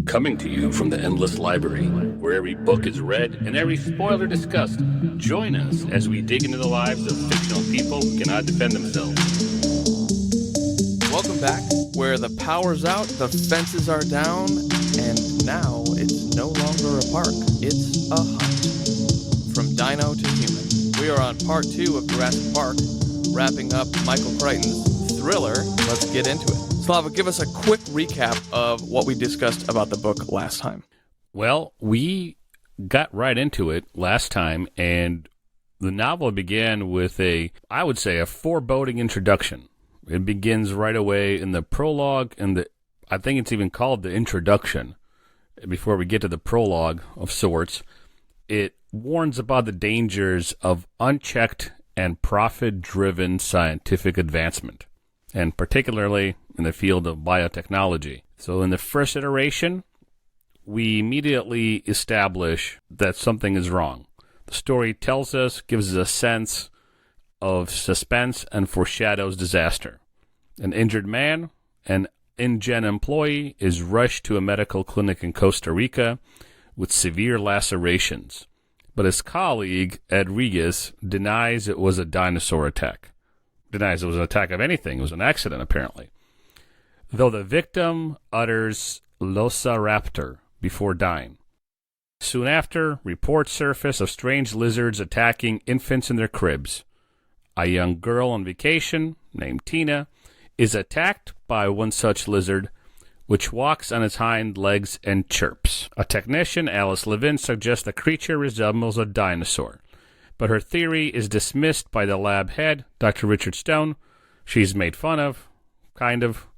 Coming to you from the Endless Library, where every book is read and every spoiler discussed. Join us as we dig into the lives of fictional people who cannot defend themselves. Welcome back, where the power's out, the fences are down, and now it's no longer a park, it's a hunt. From dino to human. We are on part 2 of Jurassic Park, wrapping up Michael Crichton's thriller. Let's get into it. Slava, give us a quick recap of what we discussed about the book last time. Well, we got right into it last time, and the novel began with a foreboding introduction. It begins right away in the prologue, and I think it's even called the introduction. Before we get to the prologue of sorts, it warns about the dangers of unchecked and profit-driven scientific advancement, and particularly in the field of biotechnology. So in the first iteration, we immediately establish that something is wrong. The story tells us, gives us a sense of suspense, and foreshadows disaster. An injured man, an InGen employee, is rushed to a medical clinic in Costa Rica with severe lacerations. But his colleague, Rodriguez, denies it was a dinosaur attack. Denies it was an attack of anything. It was an accident, apparently. Though the victim utters Velociraptor before dying. Soon after, reports surface of strange lizards attacking infants in their cribs. A young girl on vacation, named Tina, is attacked by one such lizard, which walks on its hind legs and chirps. A technician, Alice Levin, suggests the creature resembles a dinosaur, but her theory is dismissed by the lab head, Dr. Richard Stone. She's made fun of, kind of,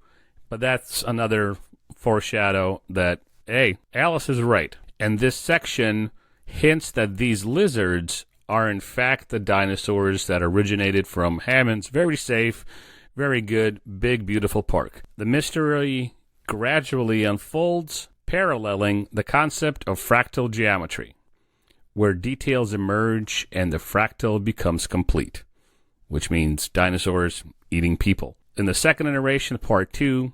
but that's another foreshadow that, hey, Alice is right. And this section hints that these lizards are in fact the dinosaurs that originated from Hammond's very safe, very good, big, beautiful park. The mystery gradually unfolds, paralleling the concept of fractal geometry, where details emerge and the fractal becomes complete, which means dinosaurs eating people. In the second iteration, part 2,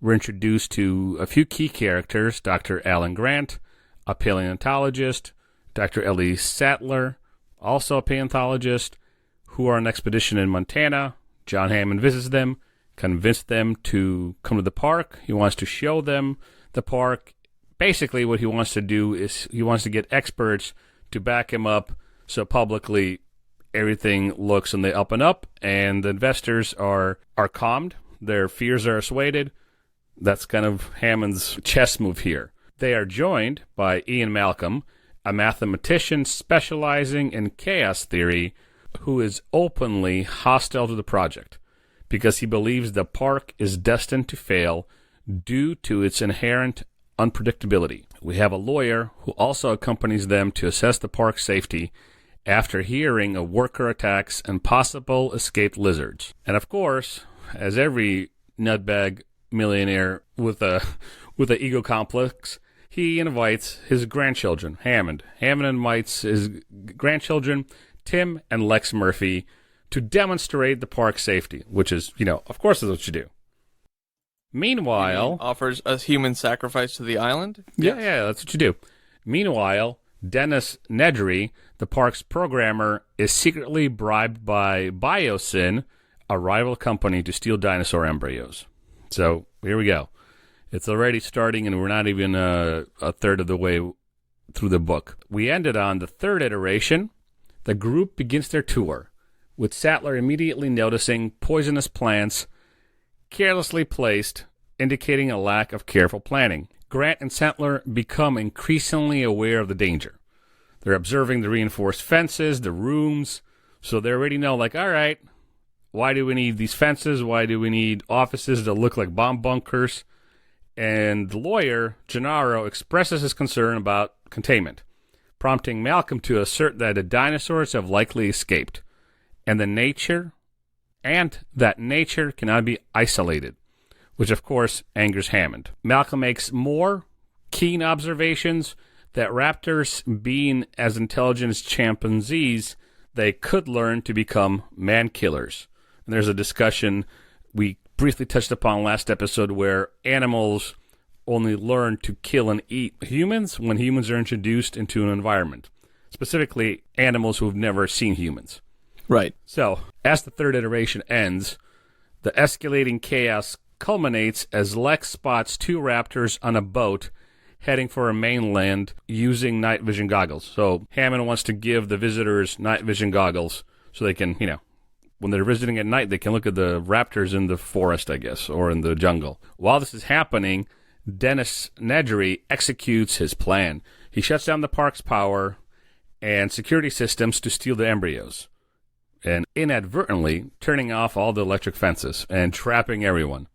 we're introduced to a few key characters: Dr. Alan Grant, a paleontologist, Dr. Ellie Sattler, also a paleontologist, who are on an expedition in Montana. John Hammond visits them, convinces them to come to the park. He wants to show them the park. Basically, what he wants to do is he wants to get experts to back him up so publicly everything looks on the up and up, and the investors are calmed. Their fears are assuaded. That's kind of Hammond's chess move here. They are joined by Ian Malcolm, a mathematician specializing in chaos theory, who is openly hostile to the project because he believes the park is destined to fail due to its inherent unpredictability. We have a lawyer who also accompanies them to assess the park's safety after hearing of worker attacks and possible escaped lizards. And of course, as every nutbag millionaire with a ego complex, he invites his grandchildren, Hammond. Hammond invites his grandchildren, Tim and Lex Murphy, to demonstrate the park's safety, which is, of course is what you do. Meanwhile... offers a human sacrifice to the island? Yeah, that's what you do. Meanwhile, Dennis Nedry, the park's programmer, is secretly bribed by Biosyn, a rival company, to steal dinosaur embryos. So, here we go. It's already starting, and we're not even a third of the way through the book. We ended on the third iteration. The group begins their tour, with Sattler immediately noticing poisonous plants carelessly placed, indicating a lack of careful planning. Grant and Sattler become increasingly aware of the danger. They're observing the reinforced fences, the rooms, so they already know, all right, why do we need these fences? Why do we need offices that look like bomb bunkers? And the lawyer, Gennaro, expresses his concern about containment, prompting Malcolm to assert that the dinosaurs have likely escaped, and that nature cannot be isolated, which of course angers Hammond. Malcolm makes more keen observations that raptors, being as intelligent as chimpanzees, they could learn to become man-killers. And there's a discussion we briefly touched upon last episode where animals only learn to kill and eat humans when humans are introduced into an environment, specifically animals who have never seen humans. Right. So, as the third iteration ends, the escalating chaos culminates as Lex spots two raptors on a boat heading for a mainland using night vision goggles. So, Hammond wants to give the visitors night vision goggles so they can, when they're visiting at night, they can look at the raptors in the forest, I guess, or in the jungle. While this is happening, Dennis Nedry executes his plan. He shuts down the park's power and security systems to steal the embryos, and inadvertently turning off all the electric fences and trapping everyone.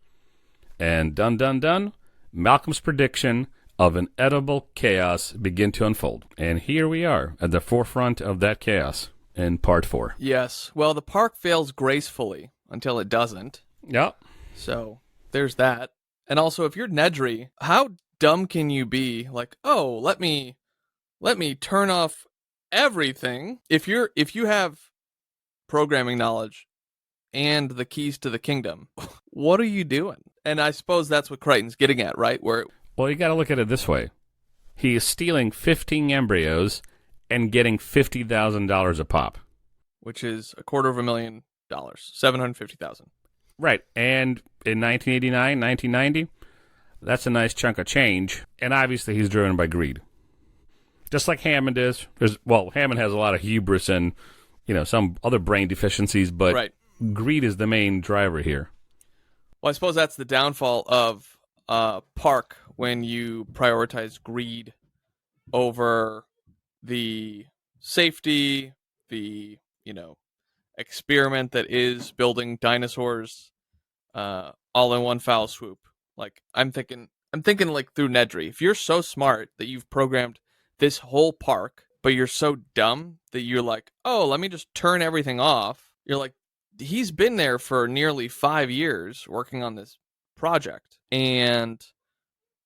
And done, Malcolm's prediction of an edible chaos begin to unfold. And here we are at the forefront of that chaos in part 4. Yes. Well, the park fails gracefully until it doesn't. Yep. So there's that. And also, if you're Nedry, how dumb can you be? Like, oh, let me turn off everything. If you have programming knowledge and the keys to the kingdom, what are you doing? And I suppose that's what Crichton's getting at, right? Well, you got to look at it this way. He is stealing 15 embryos and getting $50,000 a pop. Which is $250,000, $750,000. Right, and in 1989, 1990, that's a nice chunk of change, and obviously he's driven by greed. Just like Hammond is. Hammond has a lot of hubris and, some other brain deficiencies, but right. Greed is the main driver here. Well, I suppose that's the downfall of Park when you prioritize greed over the safety, the, experiment that is building dinosaurs all in one foul swoop. Like, I'm thinking like through Nedry. If you're so smart that you've programmed this whole park, but you're so dumb that you're like, oh, let me just turn everything off. You're like, he's been there for nearly 5 years working on this project, and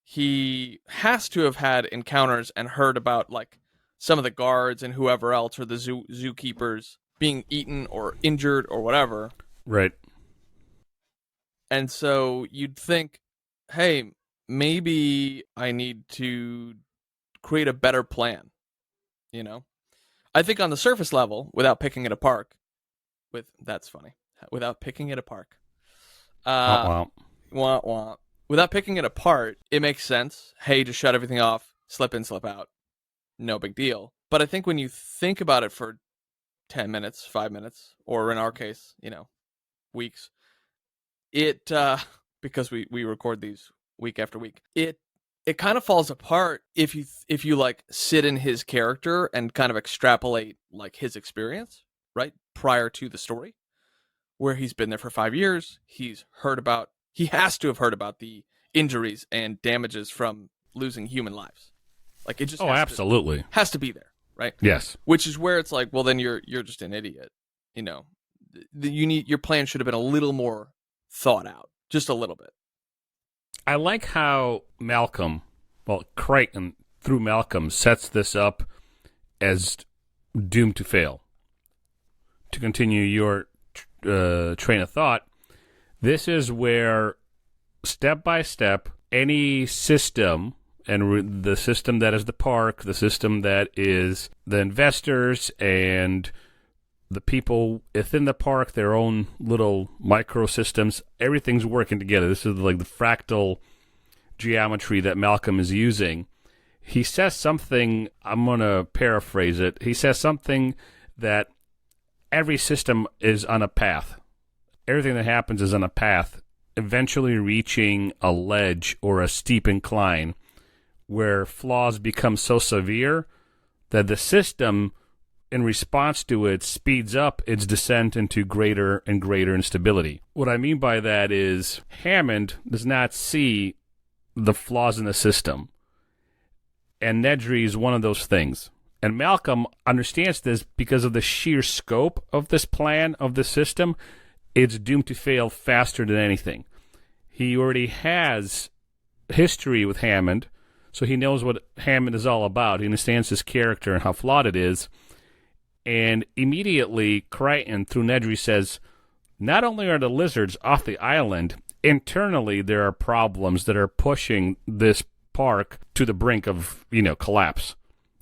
he has to have had encounters and heard about like some of the guards and whoever else, or the zookeepers being eaten or injured or whatever. Right. And so you'd think, hey, maybe I need to create a better plan. I think on the surface level, without picking it apart, without picking it apart, without picking it apart, it makes sense. Hey, just shut everything off, slip in, slip out, no big deal. But I think when you think about it for 10 minutes, 5 minutes, or in our case, weeks, it because we record these week after week, it kind of falls apart if you like sit in his character and kind of extrapolate like his experience, right, prior to the story, where he's been there for 5 years. He has to have heard about the injuries and damages from losing human lives. Like, it just absolutely has to be there, right? Yes. Which is where it's like, well, then you're just an idiot. Your plan should have been a little more thought out, just a little bit. I like how Crichton, through Malcolm, sets this up as doomed to fail. To continue your train of thought, this is where, step by step, any system, and the system that is the park, the system that is the investors, and the people within the park, their own little microsystems, everything's working together. This is like the fractal geometry that Malcolm is using. He says something, I'm going to paraphrase it. He says something that every system is on a path. Everything that happens is on a path, eventually reaching a ledge or a steep incline where flaws become so severe that the system, in response to it, speeds up its descent into greater and greater instability. What I mean by that is Hammond does not see the flaws in the system, and Nedry is one of those things. And Malcolm understands this because of the sheer scope of this plan, of the system. It's doomed to fail faster than anything. He already has history with Hammond, so he knows what Hammond is all about. He understands his character and how flawed it is. And immediately, Crichton, through Nedry, says, not only are the lizards off the island, internally there are problems that are pushing this park to the brink of, collapse.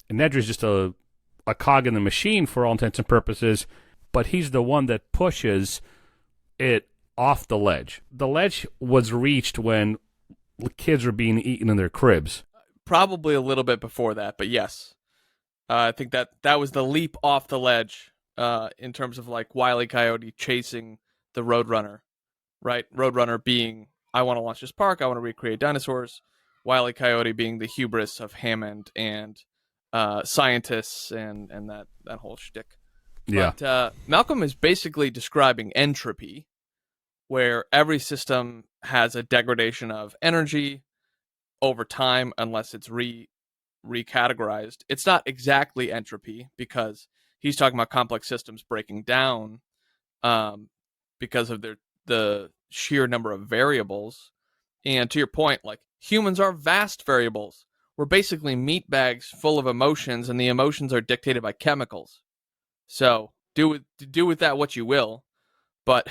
And Nedry's just a cog in the machine for all intents and purposes, but he's the one that pushes it off the ledge. The ledge was reached when kids were being eaten in their cribs. Probably a little bit before that, but yes. I think that was the leap off the ledge in terms of like Wile E. Coyote chasing the Roadrunner, right? Roadrunner being, I want to launch this park, I want to recreate dinosaurs. Wile E. Coyote being the hubris of Hammond and scientists and that whole shtick. Yeah. But Malcolm is basically describing entropy, where every system has a degradation of energy over time unless it's recategorized. It's not exactly entropy because he's talking about complex systems breaking down because of the sheer number of variables. And to your point, like, humans are vast variables. We're basically meat bags full of emotions, and the emotions are dictated by chemicals. So do with that what you will. But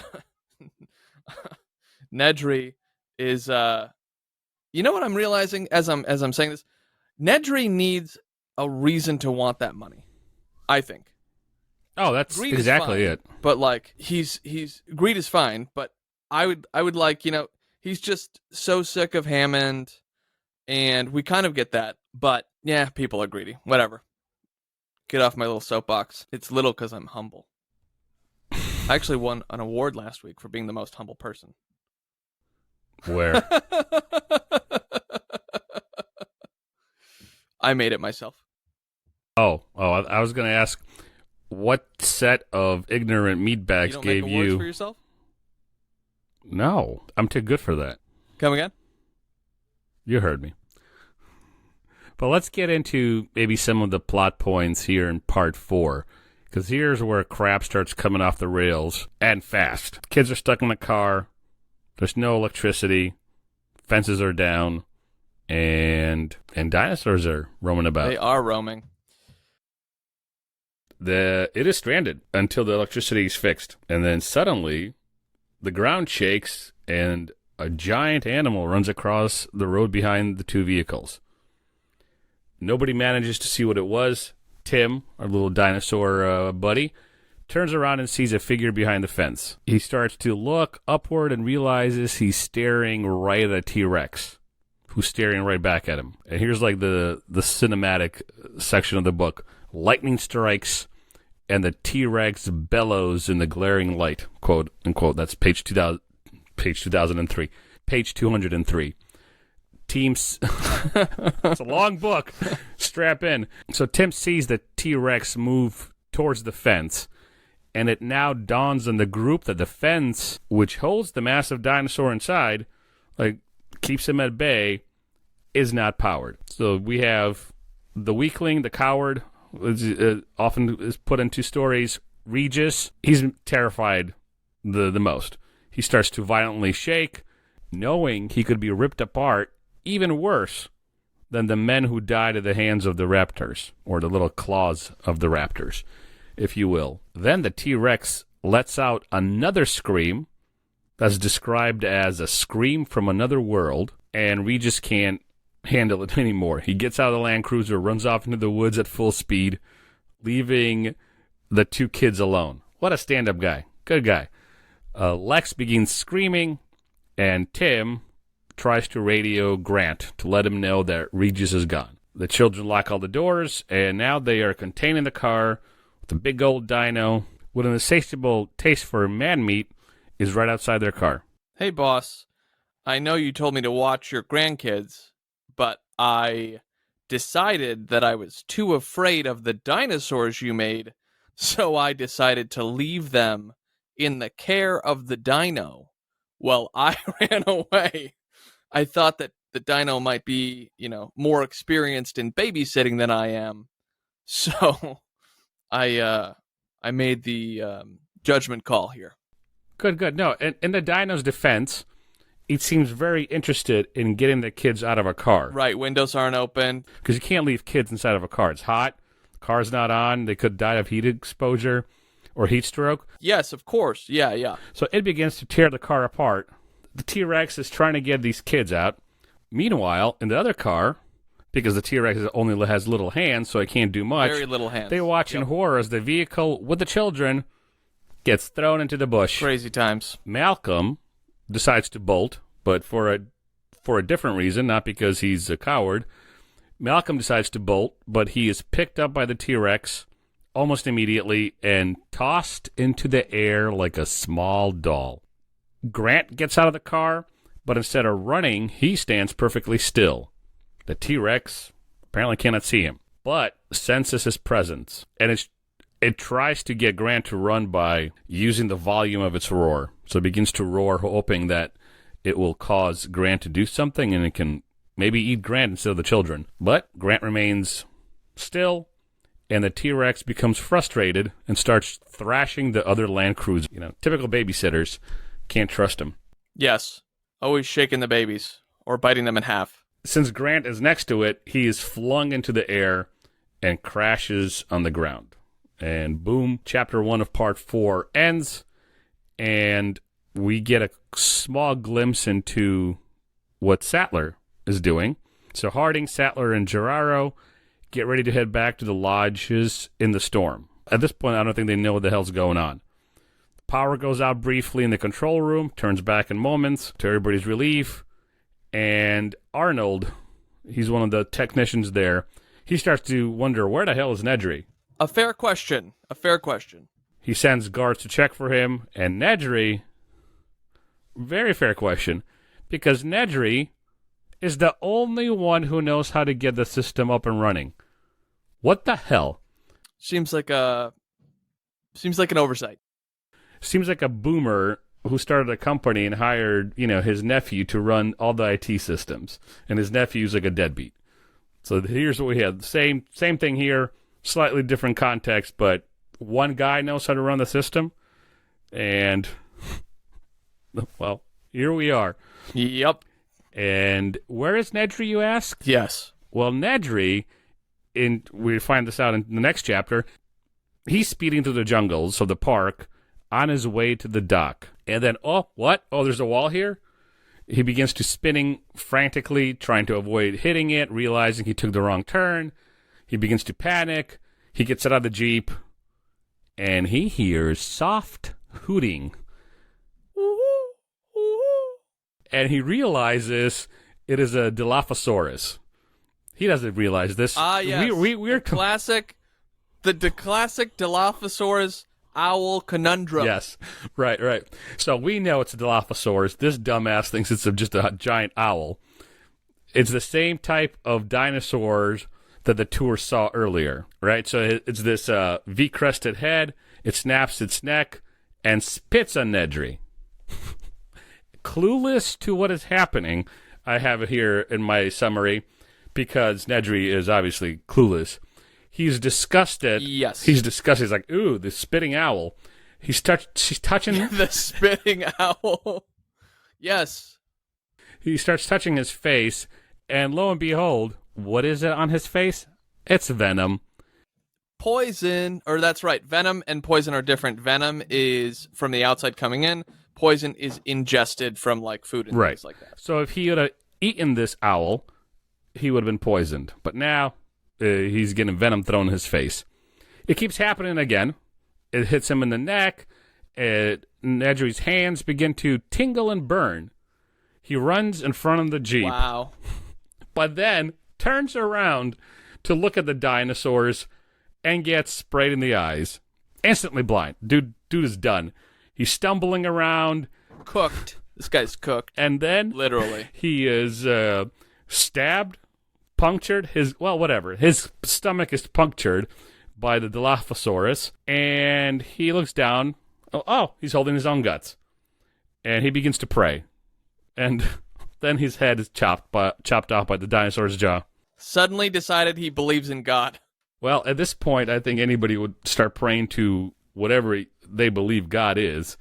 Nedry is you know what I'm realizing as I'm saying this? Nedry needs a reason to want that money, I think. Oh, that's Greed exactly is fine, it. But like he's greed is fine, but I would like, he's just so sick of Hammond, and we kind of get that. But yeah, people are greedy. Whatever. Get off my little soapbox. It's little because I'm humble. I actually won an award last week for being the most humble person. Where? I made it myself. Oh, I was going to ask, what set of ignorant meatbags You don't gave make awards you? for yourself? No, I'm too good for that. Come again? You heard me. But let's get into maybe some of the plot points here in part 4, because here's where crap starts coming off the rails, and fast. Kids are stuck in the car. There's no electricity. Fences are down. And dinosaurs are roaming about. They are roaming. It is stranded until the electricity is fixed. And then suddenly, the ground shakes, and a giant animal runs across the road behind the two vehicles. Nobody manages to see what it was. Tim, our little dinosaur buddy, turns around and sees a figure behind the fence. He starts to look upward and realizes he's staring right at a T-Rex, who's staring right back at him. And here's like the cinematic section of the book. Lightning strikes, and the T-Rex bellows in the glaring light. Quote, unquote. That's page 2003. Page 203. It's a long book. Strap in. So Tim sees the T-Rex move towards the fence, and it now dawns on the group that the fence, which holds the massive dinosaur inside, keeps him at bay, is not powered. So we have the weakling, the coward, often is put in two stories. Regis, he's terrified the most. He starts to violently shake, knowing he could be ripped apart even worse than the men who died at the hands of the raptors, or the little claws of the raptors, if you will. Then the T-Rex lets out another scream that's described as a scream from another world, and Regis can't handle it anymore. He gets out of the Land Cruiser, runs off into the woods at full speed, leaving the two kids alone. What a stand-up guy. Good guy. Lex begins screaming, and Tim tries to radio Grant to let him know that Regis is gone. The children lock all the doors, and now they are containing the car with a big old dino with an insatiable taste for man meat is right outside their car. Hey, boss. I know you told me to watch your grandkids, but I decided that I was too afraid of the dinosaurs you made, so I decided to leave them in the care of the dino while I ran away. I thought that the dino might be, more experienced in babysitting than I am. So I made the judgment call here. Good. No, in the dino's defense, it seems very interested in getting the kids out of a car. Right, windows aren't open. Because you can't leave kids inside of a car. It's hot. The car's not on. They could die of heat exposure or heat stroke. Yes, of course. Yeah. So it begins to tear the car apart. the T-Rex is trying to get these kids out. Meanwhile, in the other car, because the T-Rex only has little hands, so it can't do much. Very little hands. They watch in horror as the vehicle with the children gets thrown into the bush. Crazy times. Malcolm decides to bolt, but for a different reason, not because he's a coward. Malcolm decides to bolt, but he is picked up by the T-Rex almost immediately and tossed into the air like a small doll. Grant gets out of the car, but instead of running, he stands perfectly still. The T-Rex apparently cannot see him, but senses his presence, and it tries to get Grant to run by using the volume of its roar. So it begins to roar, hoping that it will cause Grant to do something, and it can maybe eat Grant instead of the children. But Grant remains still, and the T-Rex becomes frustrated and starts thrashing the other Land Cruiser. Typical babysitters. Can't trust him. Yes. Always shaking the babies or biting them in half. Since Grant is next to it, he is flung into the air and crashes on the ground. And boom, chapter 1 of part 4 ends, and we get a small glimpse into what Sattler is doing. So Harding, Sattler, and Gerardo get ready to head back to the lodges in the storm. At this point, I don't think they know what the hell's going on. Power goes out briefly in the control room, turns back in moments to everybody's relief, and Arnold, he's one of the technicians there, he starts to wonder, where the hell is Nedry? A fair question. He sends guards to check for him, and Nedry, very fair question, because Nedry is the only one who knows how to get the system up and running. What the hell? Seems like an oversight. Seems like a boomer who started a company and hired, his nephew to run all the IT systems, and his nephew's like a deadbeat. So here's what we have. Same thing here, slightly different context, but one guy knows how to run the system, and, well, here we are. Yep. And where is Nedry, you ask? Yes. Well, Nedry, we find this out in the next chapter, he's speeding through the jungles of the park on his way to the dock. And then, what? Oh, there's a wall here? He begins to spinning frantically, trying to avoid hitting it, realizing he took the wrong turn. He begins to panic. He gets out of the Jeep, and he hears soft hooting. And he realizes it is a Dilophosaurus. He doesn't realize this. Yes. We're classic Dilophosaurus owl conundrum. Yes, right. So we know it's a Dilophosaurus. This dumbass thinks it's just a giant owl. It's the same type of dinosaurs that the tour saw earlier, right? So it's this V-crested head. It snaps its neck and spits on Nedry. Clueless to what is happening, I have it here in my summary, because Nedry is obviously clueless. He's disgusted. Yes. He's disgusted. He's like, ooh, the spitting owl. She's touching the spitting owl. Yes. He starts touching his face, and lo and behold, what is it on his face? It's venom. Poison, or that's right, venom and poison are different. Venom is from the outside coming in. Poison is ingested from food and things like that. So if he had have eaten this owl, he would have been poisoned. But now he's getting venom thrown in his face. It keeps happening again. It hits him in the neck. Nedry's hands begin to tingle and burn. He runs in front of the Jeep. Wow. But then turns around to look at the dinosaurs and gets sprayed in the eyes. Instantly blind. Dude is done. He's stumbling around. Cooked. This guy's cooked. And then literally he is stabbed, punctured. His stomach is punctured by the Dilophosaurus, and he looks down. Oh, he's holding his own guts. And he begins to pray. And then his head is chopped off by the dinosaur's jaw. Suddenly decided he believes in God. Well, at this point, I think anybody would start praying to whatever they believe God is.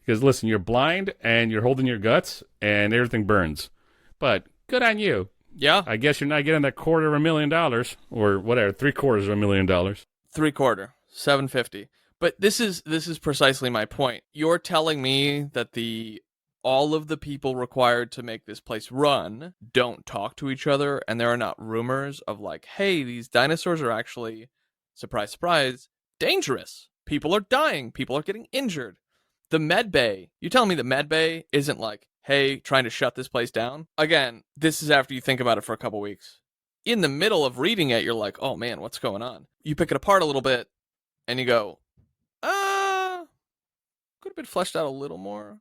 Because, listen, you're blind, and you're holding your guts, and everything burns. But good on you. Yeah. I guess you're not getting that $250,000, or whatever, $750,000. $750,000. But this is precisely my point. You're telling me that the all of the people required to make this place run don't talk to each other, and there are not rumors of like, hey, these dinosaurs are actually, surprise, surprise, dangerous. People are dying. People are getting injured. The med bay, you telling me the med bay isn't like, hey, trying to shut this place down? Again, this is after you think about it for a couple weeks. In the middle of reading it, you're like, oh man, what's going on? You pick it apart a little bit, and you go, could have been fleshed out a little more.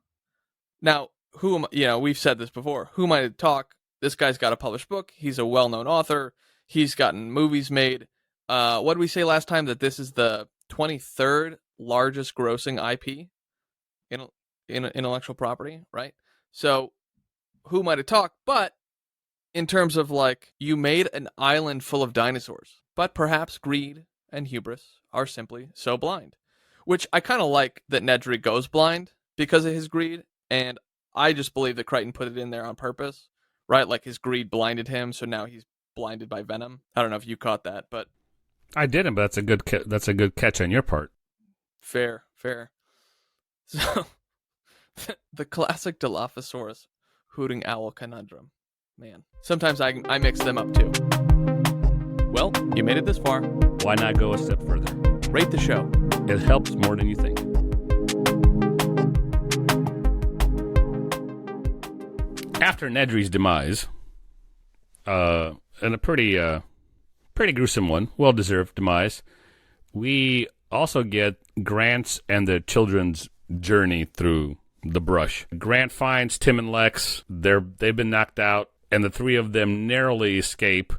Now, we've said this before. Who am I to talk? This guy's got a published book. He's a well-known author. He's gotten movies made. What did we say last time? That this is the 23rd largest grossing IP in intellectual property, right? So, who am I to talk? But in terms of like, you made an island full of dinosaurs, but perhaps greed and hubris are simply so blind. Which I kind of like that Nedry goes blind because of his greed, and I just believe that Crichton put it in there on purpose, right? Like his greed blinded him, so now he's blinded by venom. I don't know if you caught that, but I didn't. But that's a good catch on your part. Fair. So the classic Dilophosaurus hooting owl conundrum. Man, sometimes I mix them up too. Well, you made it this far. Why not go a step further? Rate the show. It helps more than you think. After Nedry's demise, and a pretty gruesome one, well-deserved demise, we also get Grant's and the children's journey through the brush. Grant finds Tim and Lex. They've been knocked out, and the three of them narrowly escape,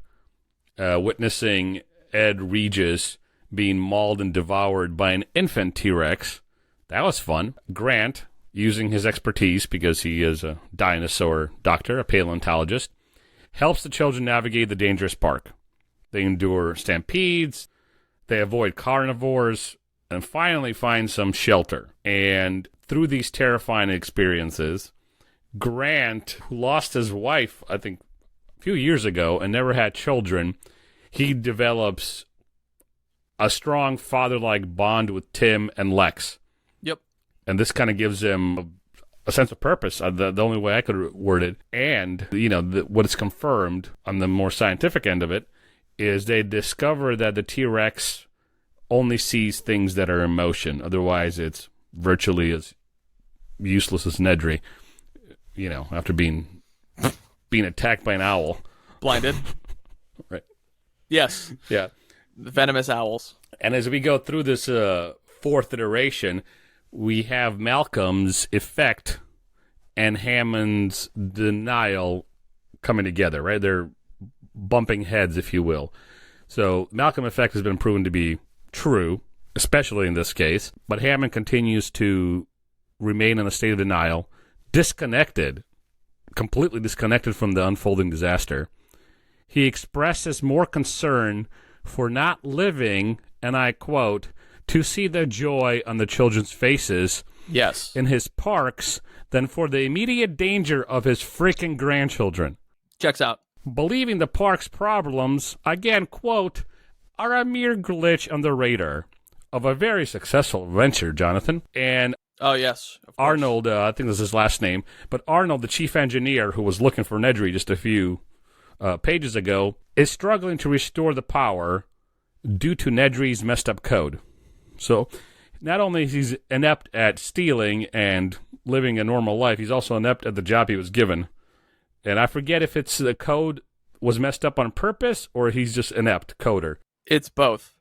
witnessing Ed Regis being mauled and devoured by an infant T-Rex. That was fun. Grant, using his expertise because he is a dinosaur doctor, a paleontologist, helps the children navigate the dangerous park. They endure stampedes, they avoid carnivores, and finally find some shelter. And through these terrifying experiences, Grant, who lost his wife, I think, a few years ago and never had children, he develops a strong father-like bond with Tim and Lex. Yep. And this kind of gives him a sense of purpose, the only way I could word it. And, what is confirmed on the more scientific end of it is they discover that the T-Rex only sees things that are in motion. Otherwise, it's virtually as useless as Nedry, after being attacked by an owl. Blinded. Right. Yes. Yeah. The venomous owls. And as we go through this fourth iteration, we have Malcolm's effect and Hammond's denial coming together, right? They're bumping heads, if you will. So Malcolm effect has been proven to be true, especially in this case, but Hammond continues to remain in a state of denial, completely disconnected from the unfolding disaster. He expresses more concern for not living, and I quote, to see the joy on the children's faces in his parks than for the immediate danger of his freaking grandchildren. Checks out. Believing the park's problems, again, quote, are a mere glitch on the radar of a very successful venture, Jonathan. And oh, yes. Arnold, I think this is his last name, but Arnold, the chief engineer who was looking for Nedry just a few pages ago, is struggling to restore the power due to Nedry's messed up code. So not only is he inept at stealing and living a normal life, he's also inept at the job he was given. And I forget if it's the code was messed up on purpose or he's just inept coder. It's both.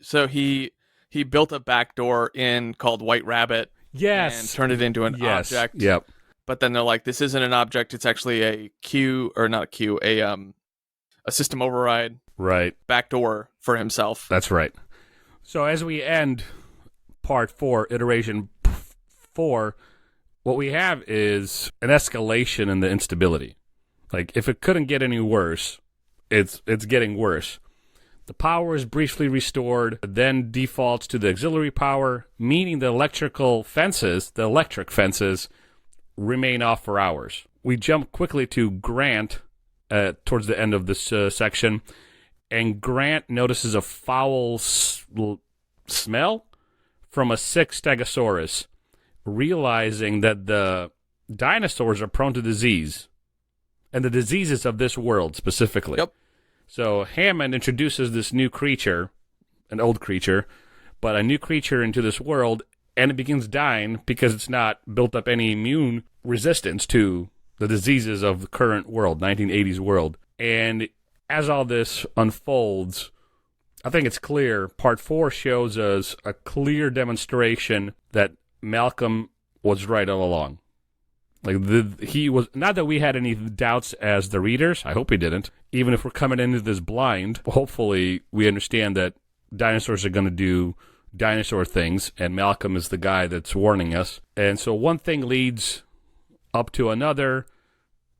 So he built a backdoor in called White Rabbit. Yes. And turned it into an object. Yep. But then they're like, this isn't an object, it's actually a queue, or not a queue, a system override. Right. Backdoor for himself. That's right. So as we end part 4, iteration 4, what we have is an escalation in the instability. Like, if it couldn't get any worse, it's getting worse. The power is briefly restored, then defaults to the auxiliary power, meaning the electric fences, remain off for hours. We jump quickly to Grant towards the end of this section, and Grant notices a foul smell from a sick Stegosaurus, realizing that the dinosaurs are prone to disease, and the diseases of this world specifically. Yep. So Hammond introduces this new creature, an old creature, but a new creature into this world, and it begins dying because it's not built up any immune resistance to the diseases of the current world, 1980s world. And as all this unfolds, I think it's clear. Part 4 shows us a clear demonstration that Malcolm was right all along. Like he was, not that we had any doubts as the readers. I hope we didn't. Even if we're coming into this blind, hopefully we understand that dinosaurs are going to do dinosaur things, and Malcolm is the guy that's warning us. And so one thing leads up to another,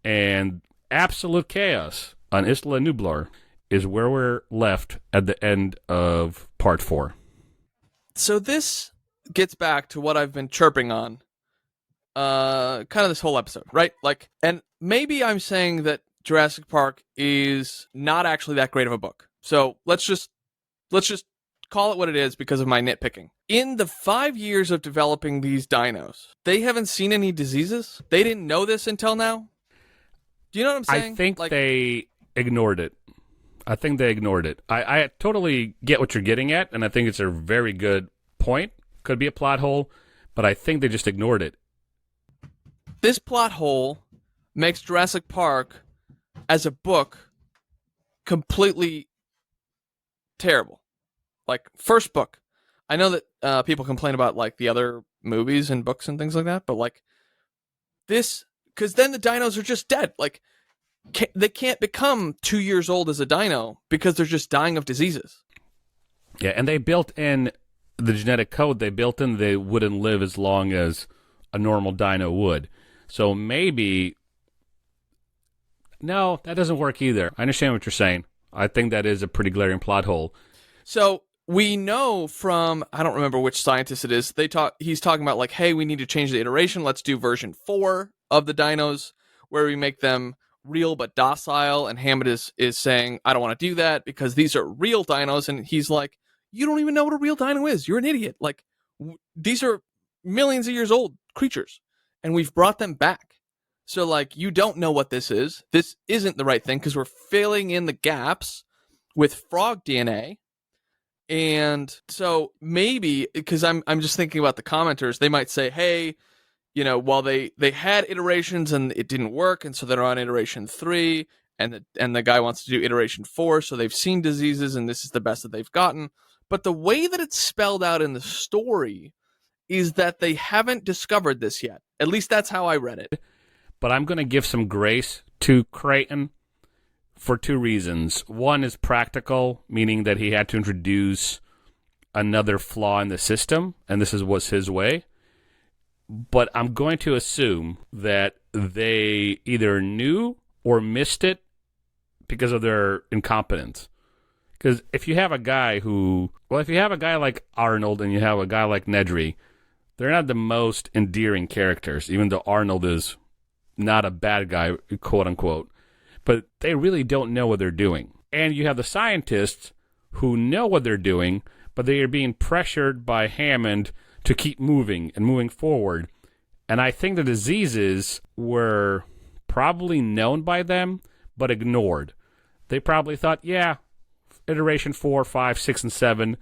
and absolute chaos on Isla Nublar is where we're left at the end of part 4. So this gets back to what I've been chirping on, kind of this whole episode, right? Like, and maybe I'm saying that Jurassic Park is not actually that great of a book. So let's just call it what it is because of my nitpicking. In the 5 years of developing these dinos, they haven't seen any diseases? They didn't know this until now? Do you know what I'm saying? I think they ignored it. I totally get what you're getting at, and I think it's a very good point. Could be a plot hole, but I think they just ignored it. This plot hole makes Jurassic Park as a book completely terrible. Like, first book. I know that people complain about, like, the other movies and books and things like that, but, like, this... Because then the dinos are just dead. Like, they can't become 2 years old as a dino because they're just dying of diseases. Yeah, and they built in the genetic code. They built in they wouldn't live as long as a normal dino would. So maybe... No, that doesn't work either. I understand what you're saying. I think that is a pretty glaring plot hole. So... we know from, I don't remember which scientist it is, he's talking about like, hey, we need to change the iteration. Let's do version 4 of the dinos where we make them real but docile. And Hammond is saying, I don't want to do that because these are real dinos. And he's like, you don't even know what a real dino is. You're an idiot. Like, these are millions of years old creatures and we've brought them back. So like, you don't know what this is. This isn't the right thing because we're filling in the gaps with frog DNA. And so maybe, because I'm just thinking about the commenters, they might say, hey, you know, while they had iterations and it didn't work, and so they're on iteration 3, and the guy wants to do iteration 4, so they've seen diseases and this is the best that they've gotten. But the way that it's spelled out in the story is that they haven't discovered this yet. At least that's how I read it. But I'm going to give some grace to Crichton for 2 reasons. One is practical, meaning that he had to introduce another flaw in the system, and this was his way. But I'm going to assume that they either knew or missed it because of their incompetence. Because if you have a guy like Arnold and you have a guy like Nedry, they're not the most endearing characters, even though Arnold is not a bad guy, quote unquote. But they really don't know what they're doing. And you have the scientists who know what they're doing, but they are being pressured by Hammond to keep moving and moving forward. And I think the diseases were probably known by them, but ignored. They probably thought, yeah, iteration 4, 5, 6, and 7,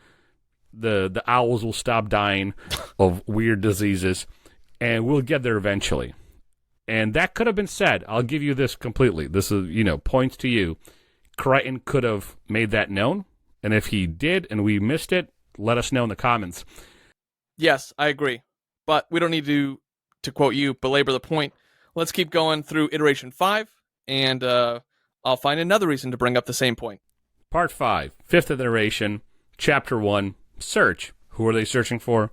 the owls will stop dying of weird diseases, and we'll get there eventually. And that could have been said. I'll give you this completely. This is, points to you. Crichton could have made that known. And if he did and we missed it, let us know in the comments. Yes, I agree. But we don't need to quote you, belabor the point. Let's keep going through iteration 5. And I'll find another reason to bring up the same point. Part 5, 5th iteration, Chapter 1, Search. Who are they searching for?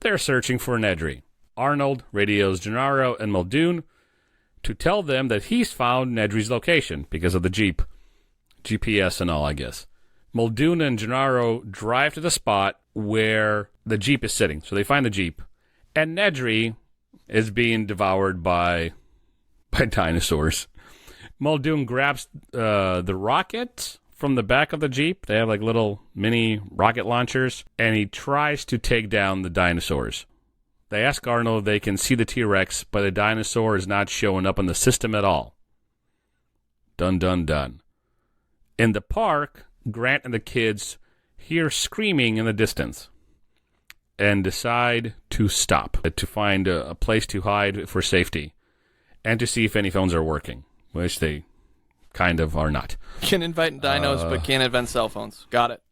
They're searching for Nedry. Arnold radios Gennaro and Muldoon to tell them that he's found Nedry's location because of the Jeep. GPS and all, I guess. Muldoon and Gennaro drive to the spot where the Jeep is sitting. So they find the Jeep. And Nedry is being devoured by dinosaurs. Muldoon grabs the rocket from the back of the Jeep. They have like little mini rocket launchers. And he tries to take down the dinosaurs. They ask Arnold if they can see the T-Rex, but the dinosaur is not showing up in the system at all. Dun, dun, dun. In the park, Grant and the kids hear screaming in the distance and decide to stop, to find a place to hide for safety, and to see if any phones are working, which they kind of are not. Can invite dinos, but can't invent cell phones. Got it.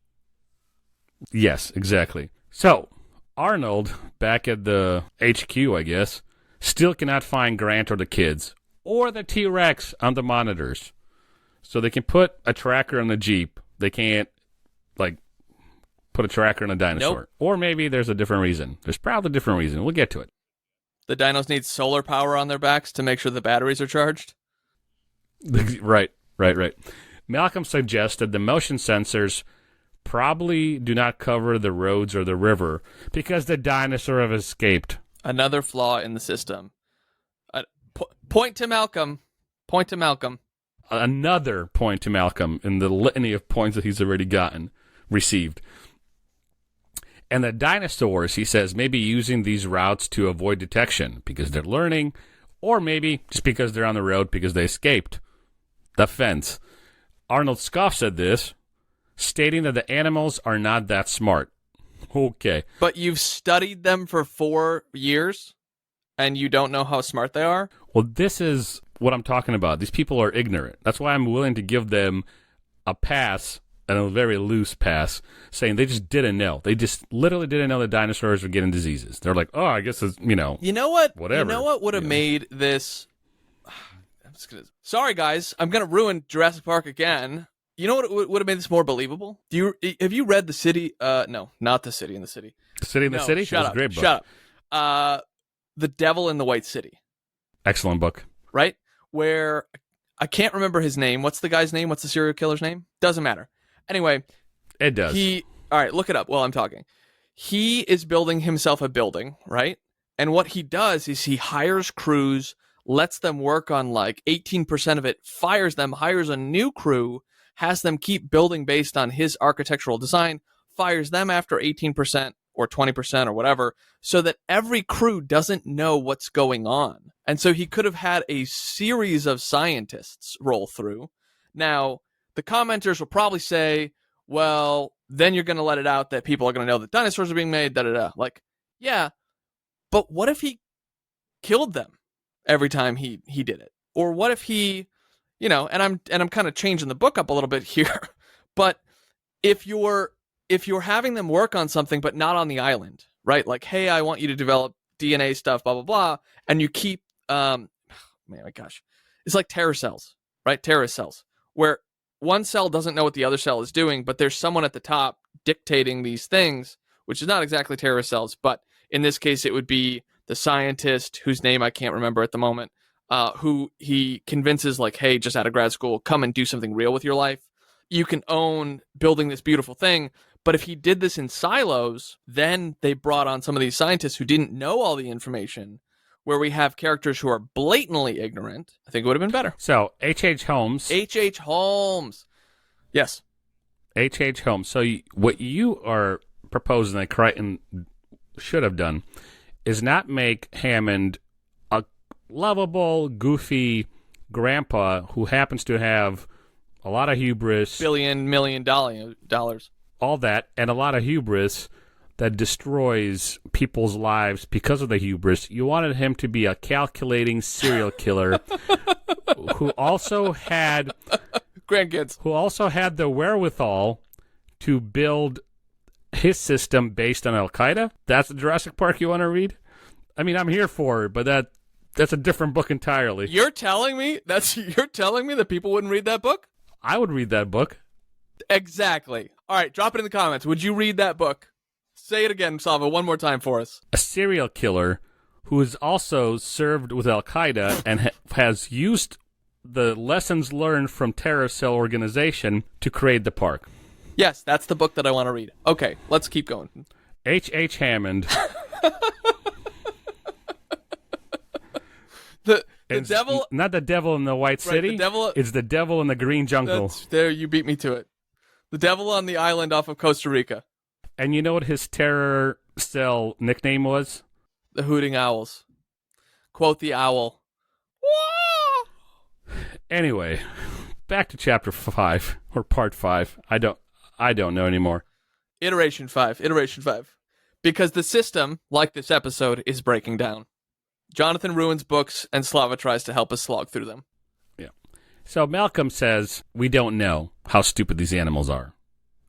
Yes, exactly. So, Arnold, back at the HQ, I guess, still cannot find Grant or the kids, or the T-Rex on the monitors. So they can put a tracker on the Jeep. They can't, put a tracker on a dinosaur. Nope. Or maybe there's a different reason. There's probably a different reason. We'll get to it. The dinos need solar power on their backs to make sure the batteries are charged? Right. Malcolm suggested the motion sensors probably do not cover the roads or the river because the dinosaur have escaped. Another flaw in the system. Point to Malcolm. Another point to Malcolm in the litany of points that he's already received. And the dinosaurs, he says, may be using these routes to avoid detection because they're learning, or maybe just because they're on the road because they escaped the fence. Arnold scoffs at this, stating that the animals are not that smart. Okay. But you've studied them for 4 years, and you don't know how smart they are? Well, this is what I'm talking about. These people are ignorant. That's why I'm willing to give them a pass, and a very loose pass, saying they just didn't know. They just literally didn't know that dinosaurs were getting diseases. They're like, oh, I guess it's, You know what? whatever. You know what would have made this... Sorry, guys. I'm going to ruin Jurassic Park again. You know what would have made this more believable? Have you read The City? No, not The City in the City. The City in the City? Shut That's up. a great book. Shut up. The Devil in the White City. Excellent book. Right? Where I can't remember his name. What's the guy's name? What's the serial killer's name? Doesn't matter. Anyway, It does. all right, look it up while I'm talking. He is building himself a building, right? And what he does is he hires crews, lets them work on 18% of it, fires them, hires a new crew, has them keep building based on his architectural design, fires them after 18% or 20% or whatever, so that every crew doesn't know what's going on. And so he could have had a series of scientists roll through. Now, the commenters will probably say, well, then you're going to let it out that people are going to know that dinosaurs are being made, da-da-da. Yeah, but what if he killed them every time he did it? Or what if he, and I'm kind of changing the book up a little bit here, but if you're having them work on something but not on the island, right? Hey, I want you to develop DNA stuff, blah, blah, blah, and you keep, my gosh, it's like terrorist cells, right? Terrorist cells, where one cell doesn't know what the other cell is doing, but there's someone at the top dictating these things, which is not exactly terrorist cells, but in this case, it would be the scientist whose name I can't remember at the moment, who he convinces, hey, just out of grad school, come and do something real with your life. You can own building this beautiful thing. But if he did this in silos, then they brought on some of these scientists who didn't know all the information, where we have characters who are blatantly ignorant. I think it would have been better. So, H.H. Holmes. H.H. Holmes. Yes. H.H. Holmes. So, what you are proposing that Crichton should have done is not make Hammond a lovable, goofy grandpa who happens to have a lot of hubris. $1 billion dollars. All that, and a lot of hubris that destroys people's lives because of the hubris. You wanted him to be a calculating serial killer who also had grandkids, who also had the wherewithal to build his system based on Al-Qaeda. That's the Jurassic Park you want to read? I mean, I'm here for it, but that's a different book entirely. You're telling me that people wouldn't read that book? I would read that book. Exactly. All right, drop it in the comments. Would you read that book? Say it again, Slava, one more time for us. A serial killer who is also served with Al-Qaeda and has used the lessons learned from terror cell organization to create the park. Yes, that's the book that I want to read. Okay, let's keep going. H.H. Hammond. the devil... Not the devil in the White City. The devil, it's the devil in the Green Jungle. There, you beat me to it. The devil on the island off of Costa Rica. And you know what his terror cell nickname was? The hooting owls. Quote the owl. Anyway, back to chapter 5 or part 5. I don't know anymore. Iteration 5. Because the system, like this episode, is breaking down. Jonathan ruins books, and Slava tries to help us slog through them. Yeah. So Malcolm says, we don't know how stupid these animals are.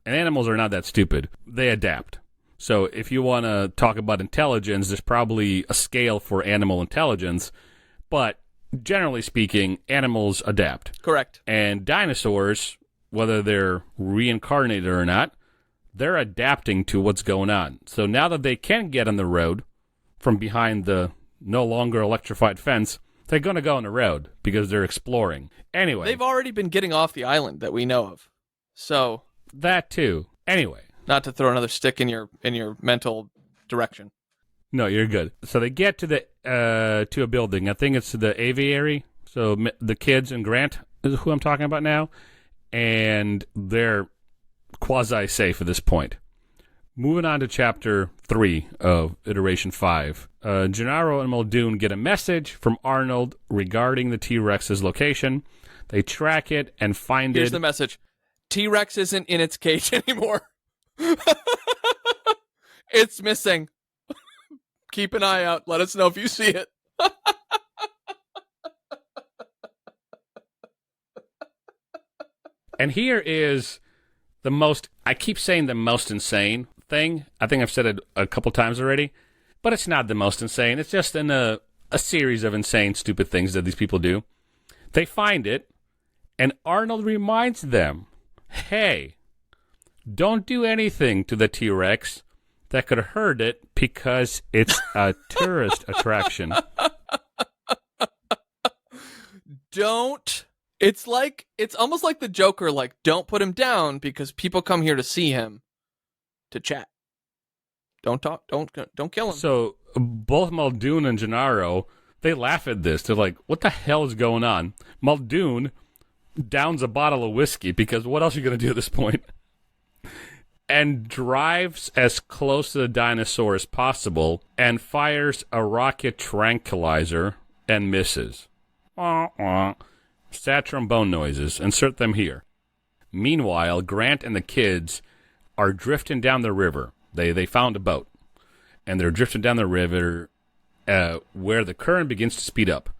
And animals are not that stupid. They adapt. So if you want to talk about intelligence, there's probably a scale for animal intelligence. But generally speaking, animals adapt. Correct. And dinosaurs, whether they're reincarnated or not, they're adapting to what's going on. So now that they can get on the road from behind the no longer electrified fence, they're going to go on the road because they're exploring. Anyway. They've already been getting off the island that we know of. So. That too. Anyway. Not to throw another stick in your mental direction. No, you're good. So they get to a building. I think it's the aviary. So the kids and Grant is who I'm talking about now. And they're quasi-safe at this point. Moving on to chapter 3 of Iteration 5. Gennaro and Muldoon get a message from Arnold regarding the T-Rex's location. They track it and find Here's the message. T-Rex isn't in its cage anymore. It's missing. Keep an eye out. Let us know if you see it. And here is the most, I keep saying the most insane thing. I think I've said it a couple times already, but it's not the most insane. It's just in a series of insane, stupid things that these people do. They find it, and Arnold reminds them, hey, don't do anything to the T-Rex that could hurt it because it's a tourist attraction. Don't. It's almost like the Joker, like, don't put him down because people come here to see him, to chat. Don't talk, don't kill him. So both Muldoon and Gennaro, they laugh at this. They're like, what the hell is going on? Muldoon downs a bottle of whiskey because what else are you going to do at this point? And drives as close to the dinosaur as possible and fires a rocket tranquilizer and misses. Sad trombone noises. Insert them here. Meanwhile, Grant and the kids are drifting down the river. They found a boat. And they're drifting down the river where the current begins to speed up.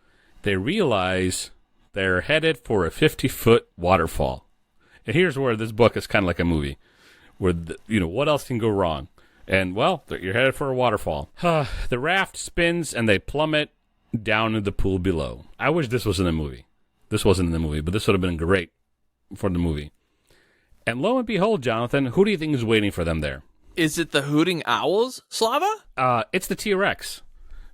They realize they're headed for a 50-foot waterfall. And here's where this book is kind of like a movie. Where, what else can go wrong? And, well, you're headed for a waterfall. The raft spins and they plummet down into the pool below. I wish this was in the movie. This wasn't in the movie, but this would have been great for the movie. And lo and behold, Jonathan, who do you think is waiting for them there? Is it the hooting owls, Slava? It's the T-Rex.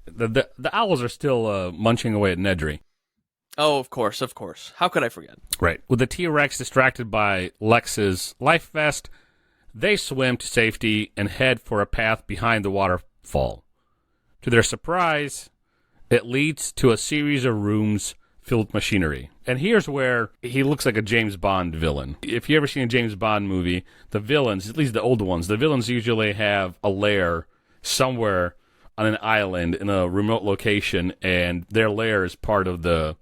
The owls are still munching away at Nedry. Oh, of course. How could I forget? Right. With the T-Rex distracted by Lex's life vest, they swim to safety and head for a path behind the waterfall. To their surprise, it leads to a series of rooms filled with machinery. And here's where he looks like a James Bond villain. If you ever seen a James Bond movie, the villains, at least the old ones, the villains usually have a lair somewhere on an island in a remote location, and their lair is part of the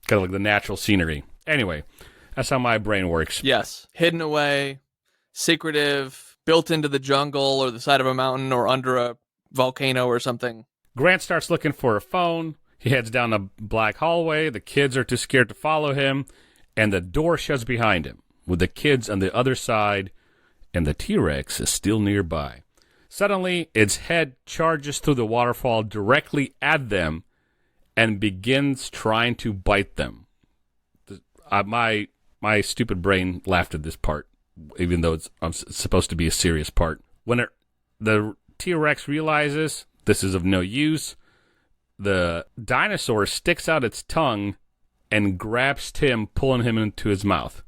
kind of like the natural scenery. Anyway, that's how my brain works. Yes. Hidden away, secretive, built into the jungle or the side of a mountain or under a volcano or something. Grant starts looking for a phone. He heads down a black hallway. The kids are too scared to follow him, and the door shuts behind him, with the kids on the other side, and the T-Rex is still nearby. Suddenly, its head charges through the waterfall directly at them and begins trying to bite them. My stupid brain laughed at this part, even though it's supposed to be a serious part. When the T-Rex realizes this is of no use, the dinosaur sticks out its tongue and grabs Tim, pulling him into his mouth.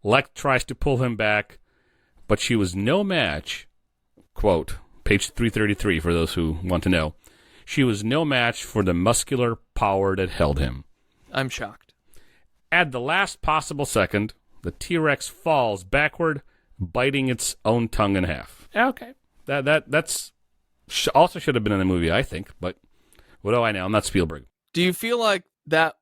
Lex tries to pull him back, but she was no match. Quote, page 333 for those who want to know. She was no match for the muscular power that held him. I'm shocked. At the last possible second, the T-Rex falls backward, biting its own tongue in half. Okay, that's Also should have been in the movie, I think, but what do I know? I'm not Spielberg. Do you feel like that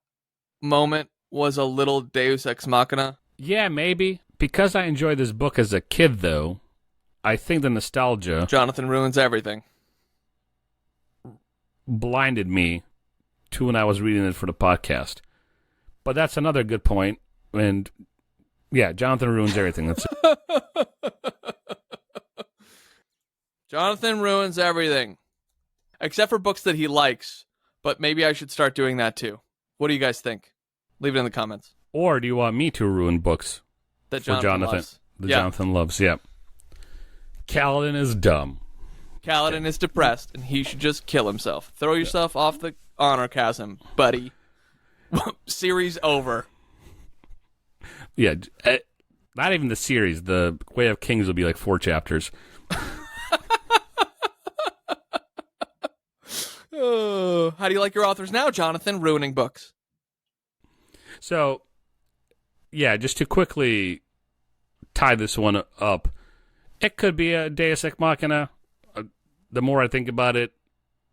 moment was a little Deus Ex Machina? Yeah, maybe. Because I enjoyed this book as a kid, though, I think the nostalgia Jonathan ruins everything. blinded me to when I was reading it for the podcast. But that's another good point. And yeah, Jonathan ruins everything. That's Jonathan ruins everything. Except for books that he likes. But maybe I should start doing that too. What do you guys think? Leave it in the comments. Or do you want me to ruin books That for Jonathan? loves. That Yeah. Jonathan loves, yeah. Kaladin is dumb. Kaladin is depressed, and he should just kill himself. Throw yourself off the honor chasm, buddy. Series over. Yeah, not even the series. The Way of Kings will be like 4 chapters. Oh, how do you like your authors now, Jonathan? Ruining books. So, yeah, just to quickly tie this one up, it could be a Deus Ex Machina. The more I think about it,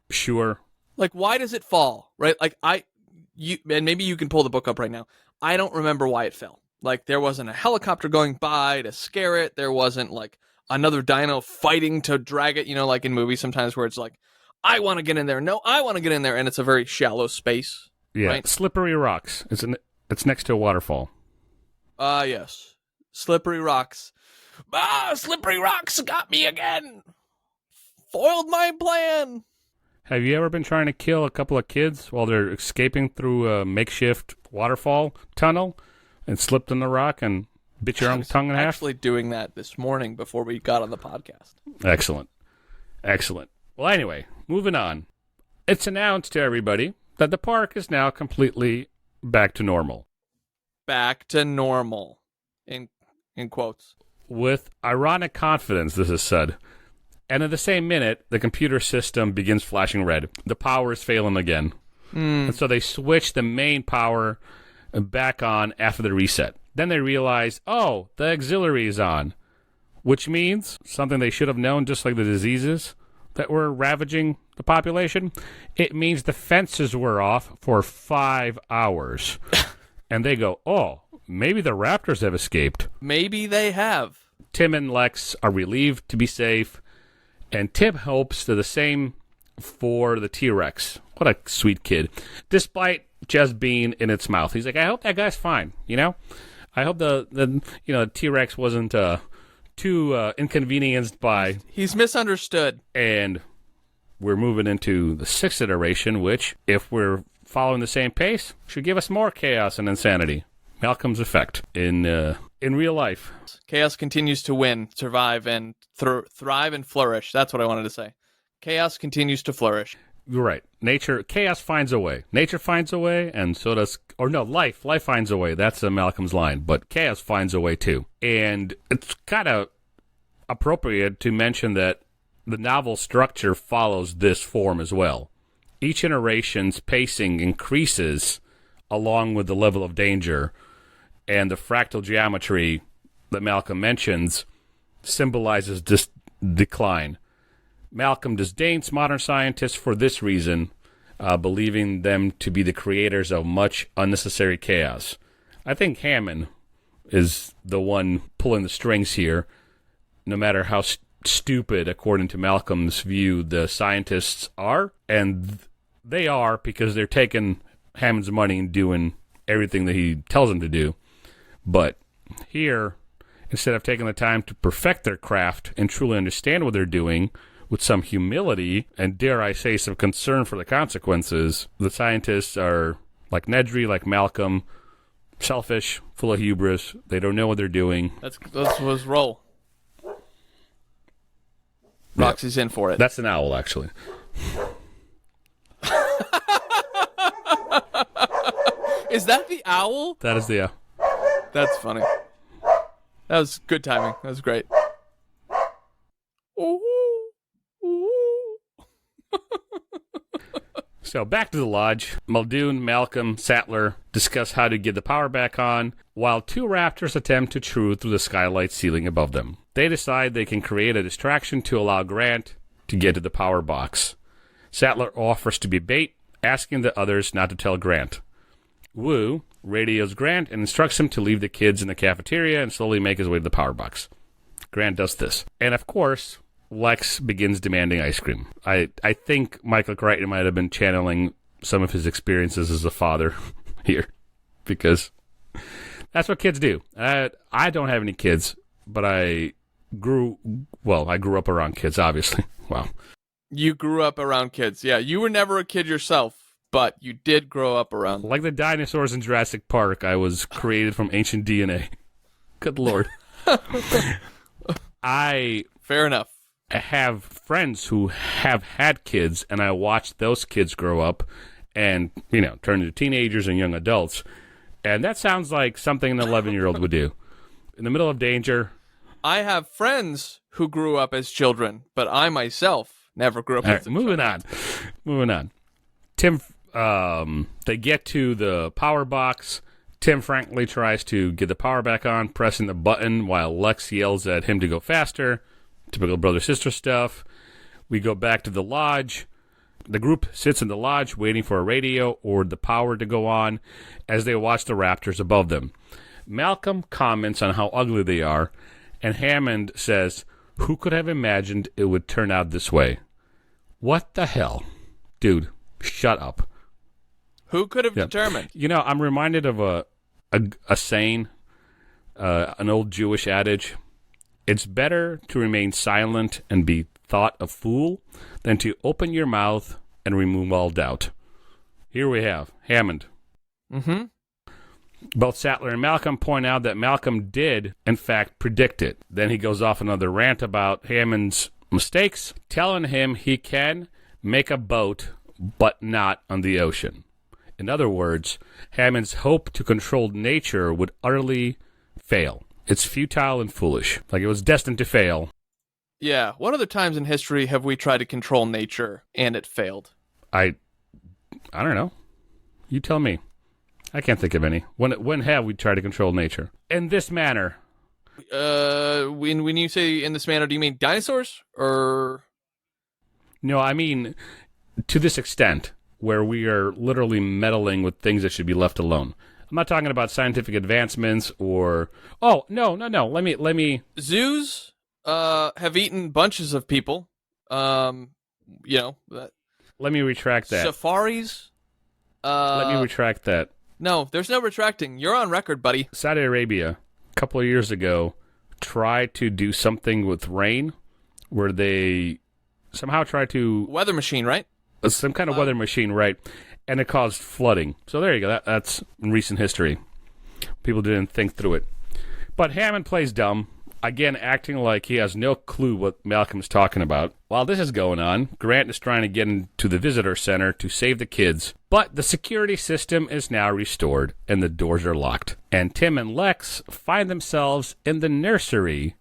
sure. Like, why does it fall? Right? Like, and maybe you can pull the book up right now. I don't remember why it fell. Like, there wasn't a helicopter going by to scare it. There wasn't, like, another dino fighting to drag it, like in movies sometimes where it's like, I want to get in there. No, I want to get in there. And it's a very shallow space. Yeah, right? Slippery rocks. It's next to a waterfall. Yes. Slippery rocks. Slippery rocks got me again. Foiled my plan. Have you ever been trying to kill a couple of kids while they're escaping through a makeshift waterfall tunnel and slipped in the rock and bit your own tongue in half? Actually doing that this morning before we got on the podcast. Excellent. Well, anyway, moving on. It's announced to everybody that the park is now completely back to normal. Back to normal. In quotes. With ironic confidence, this is said. And in the same minute, the computer system begins flashing red. The power is failing again. And so they switch the main power back on after the reset. Then they realize, the auxiliary is on. Which means something they should have known, just like the diseases that were ravaging the population. It means the fences were off for 5 hours. And they go, maybe the raptors have escaped. Maybe they have. Tim and Lex are relieved to be safe. And Tim hopes to the same for the T-Rex. What a sweet kid. Despite just being in its mouth. He's like, I hope that guy's fine, I hope the T-Rex wasn't too inconvenienced by... He's misunderstood. And we're moving into the 6th iteration, which, if we're following the same pace, should give us more chaos and insanity. Malcolm's effect in real life. Chaos continues to win, survive, and thrive and flourish. That's what I wanted to say. Chaos continues to flourish. You're right. Chaos finds a way. Nature finds a way, and so does... Or no, life. Life finds a way. That's Malcolm's line. But chaos finds a way, too. And it's kind of appropriate to mention that the novel structure follows this form as well. Each iteration's pacing increases along with the level of danger, and the fractal geometry that Malcolm mentions symbolizes this decline. Malcolm disdains modern scientists for this reason, believing them to be the creators of much unnecessary chaos. I think Hammond is the one pulling the strings here, no matter how stupid, according to Malcolm's view, the scientists are. And they are because they're taking Hammond's money and doing everything that he tells them to do. But here, instead of taking the time to perfect their craft and truly understand what they're doing with some humility and, dare I say, some concern for the consequences, the scientists are like Nedry, like Malcolm, selfish, full of hubris. They don't know what they're doing. That's his role. Roxy's in for it. That's an owl, actually. Is that the owl? That is the... That's funny. That was good timing. That was great. So back to the lodge. Muldoon, Malcolm, Sattler discuss how to get the power back on, while 2 raptors attempt to intrude through the skylight ceiling above them. They decide they can create a distraction to allow Grant to get to the power box. Sattler offers to be bait, asking the others not to tell Grant. Wu radios Grant and instructs him to leave the kids in the cafeteria and slowly make his way to the power box. Grant does this. And of course, Lex begins demanding ice cream. I think Michael Crichton might have been channeling some of his experiences as a father here, because that's what kids do. I don't have any kids, but I grew up around kids, obviously. Wow. You grew up around kids. Yeah, you were never a kid yourself, but you did grow up around them. Like the dinosaurs in Jurassic Park, I was created from ancient DNA. Good Lord. Fair enough. I have friends who have had kids, and I watched those kids grow up and, turn into teenagers and young adults. And that sounds like something an 11-year-old would do. In the middle of danger. I have friends who grew up as children, but I myself never grew up as a child. Moving on. Tim, they get to the power box. Tim frankly tries to get the power back on, pressing the button while Lex yells at him to go faster. Typical brother-sister stuff. We go back to the lodge. The group sits in the lodge waiting for a radio or the power to go on as they watch the raptors above them. Malcolm comments on how ugly they are, and Hammond says, "Who could have imagined it would turn out this way?" What the hell? Dude, shut up. Who could have determined? I'm reminded of a saying, an old Jewish adage. It's better to remain silent and be thought a fool than to open your mouth and remove all doubt. Here we have Hammond. Mm-hmm. Both Sattler and Malcolm point out that Malcolm did, in fact, predict it. Then he goes off another rant about Hammond's mistakes, telling him he can make a boat, but not on the ocean. In other words, Hammond's hope to control nature would utterly fail. It's futile and foolish. Like it was destined to fail. Yeah. What other times in history have we tried to control nature and it failed? I don't know. You tell me. I can't think of any. When have we tried to control nature? In this manner. When you say in this manner, do you mean dinosaurs or? No, I mean to this extent where we are literally meddling with things that should be left alone. I'm not talking about scientific advancements or... Oh, no. Let me... Zoos have eaten bunches of people. Let me retract that. Safaris. Let me retract that. No, there's no retracting. You're on record, buddy. Saudi Arabia, a couple of years ago, tried to do something with rain where they somehow tried to... Weather machine, right? Some kind of weather machine, right? And it caused flooding. So there you go. That's in recent history. People didn't think through it. But Hammond plays dumb, again acting like he has no clue what Malcolm's talking about. While this is going on, Grant is trying to get into the visitor center to save the kids. But the security system is now restored, and the doors are locked. And Tim and Lex find themselves in the nursery,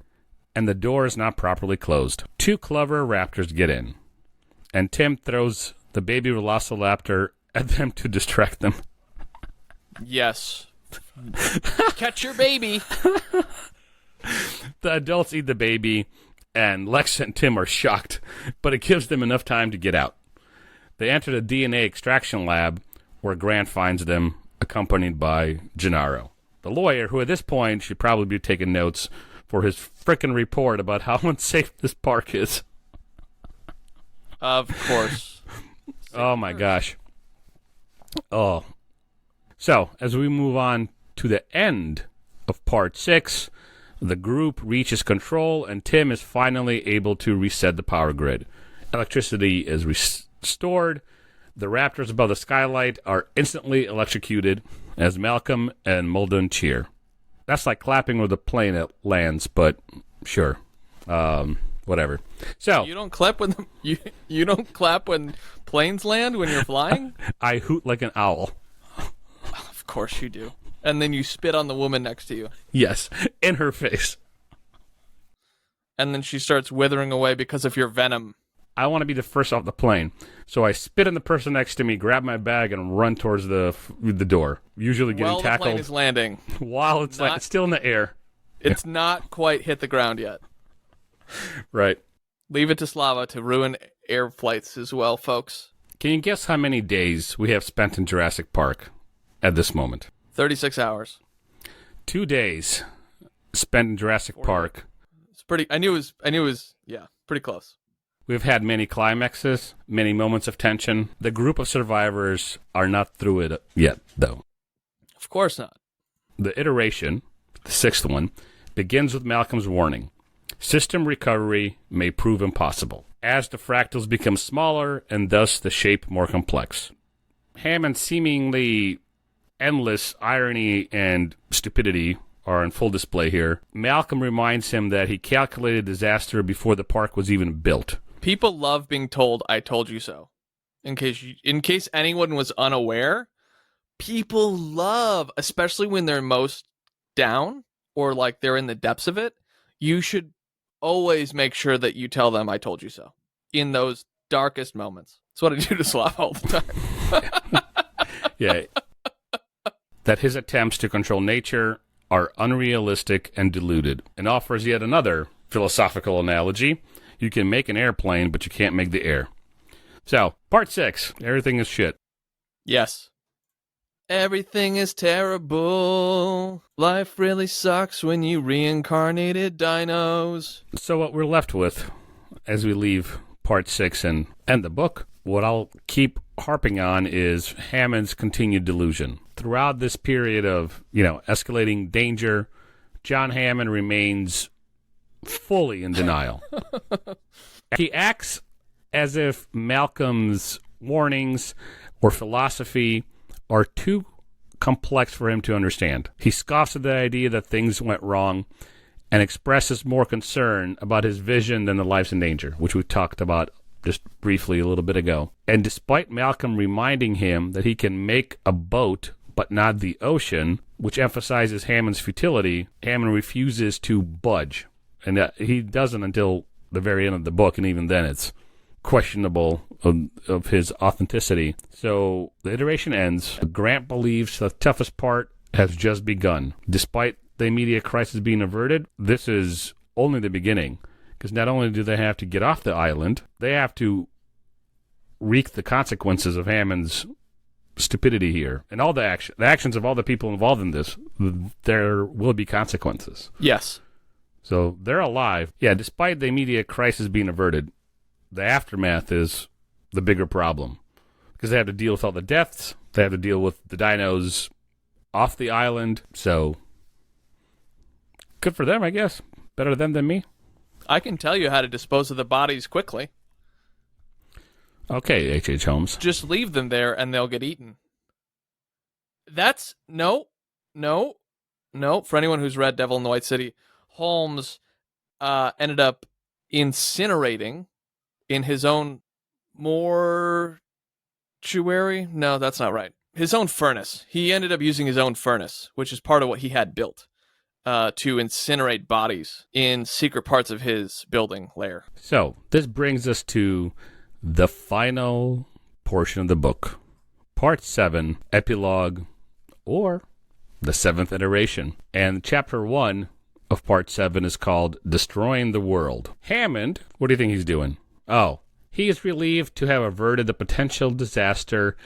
and the door is not properly closed. Two clever raptors get in, and Tim throws the baby velociraptor at them to distract them. Yes. Catch your baby. The adults eat the baby, and Lex and Tim are shocked, but it gives them enough time to get out. They enter the DNA extraction lab, where Grant finds them, accompanied by Gennaro, the lawyer, who at this point should probably be taking notes for his frickin' report about how unsafe this park is. Of course. Oh, my gosh. Oh. So, as we move on to the end of Part 6, the group reaches control, and Tim is finally able to reset the power grid. Electricity is restored. The raptors above the skylight are instantly electrocuted as Malcolm and Muldoon cheer. That's like clapping with a plane that lands, but sure. Whatever. So you don't clap when you don't clap when planes land when you're flying? I hoot like an owl. Of course you do. And then you spit on the woman next to you. Yes, in her face. And then she starts withering away because of your venom. I want to be the first off the plane. So I spit on the person next to me, grab my bag, and run towards the door. Usually getting tackled. The plane is landing. While it's still in the air. It's not quite hit the ground yet. Right. Leave it to Slava to ruin air flights as well, folks. Can you guess how many days we have spent in Jurassic Park at this moment? 36 hours. 2 days spent in Jurassic Park. It's pretty. I knew it was. Yeah, pretty close. We've had many climaxes, many moments of tension. The group of survivors are not through it yet, though. Of course not. The iteration, the sixth one, begins with Malcolm's warning. System recovery may prove impossible, as the fractals become smaller and thus the shape more complex. Hammond's seemingly endless irony and stupidity are on full display here. Malcolm reminds him that he calculated disaster before the park was even built. People love being told, "I told you so." In case anyone was unaware, people love, especially when they're most down or like they're in the depths of it, you should always make sure that you tell them, "I told you so," in those darkest moments. That's what I do to Slava all the time. Yeah. That his attempts to control nature are unrealistic and deluded, and offers yet another philosophical analogy. You can make an airplane, but you can't make the air. So, part 6. Everything is shit. Yes. Everything is terrible. Life really sucks when you reincarnated dinos. So what we're left with, as we leave part 6 and end the book, what I'll keep harping on is Hammond's continued delusion. Throughout this period of, escalating danger, John Hammond remains fully in denial. He acts as if Malcolm's warnings or philosophy are too complex for him to understand. He scoffs at the idea that things went wrong and expresses more concern about his vision than the lives in danger, which we talked about just briefly a little bit ago. And despite Malcolm reminding him that he can make a boat but not the ocean, which emphasizes Hammond's futility, Hammond refuses to budge. And he doesn't until the very end of the book, and even then it's questionable of his authenticity. So the iteration ends. Grant believes the toughest part has just begun. Despite the immediate crisis being averted, this is only the beginning. Because not only do they have to get off the island, they have to wreak the consequences of Hammond's stupidity here. And all the actions of all the people involved in this, there will be consequences. Yes. So they're alive. Yeah, despite the immediate crisis being averted, the aftermath is the bigger problem. Because they have to deal with all the deaths. They have to deal with the dinos off the island. So, good for them, I guess. Better them than me. I can tell you how to dispose of the bodies quickly. Okay, H.H. Holmes. Just leave them there and they'll get eaten. That's... No. For anyone who's read Devil in the White City, Holmes ended up incinerating in his own mortuary? No, that's not right. His own furnace. He ended up using his own furnace, which is part of what he had built, to incinerate bodies in secret parts of his building lair. So, this brings us to the final portion of the book. Part 7, Epilogue, or the 7th iteration. And Chapter 1 of Part 7 is called Destroying the World. Hammond, what do you think he's doing? Oh, he is relieved to have averted the potential disaster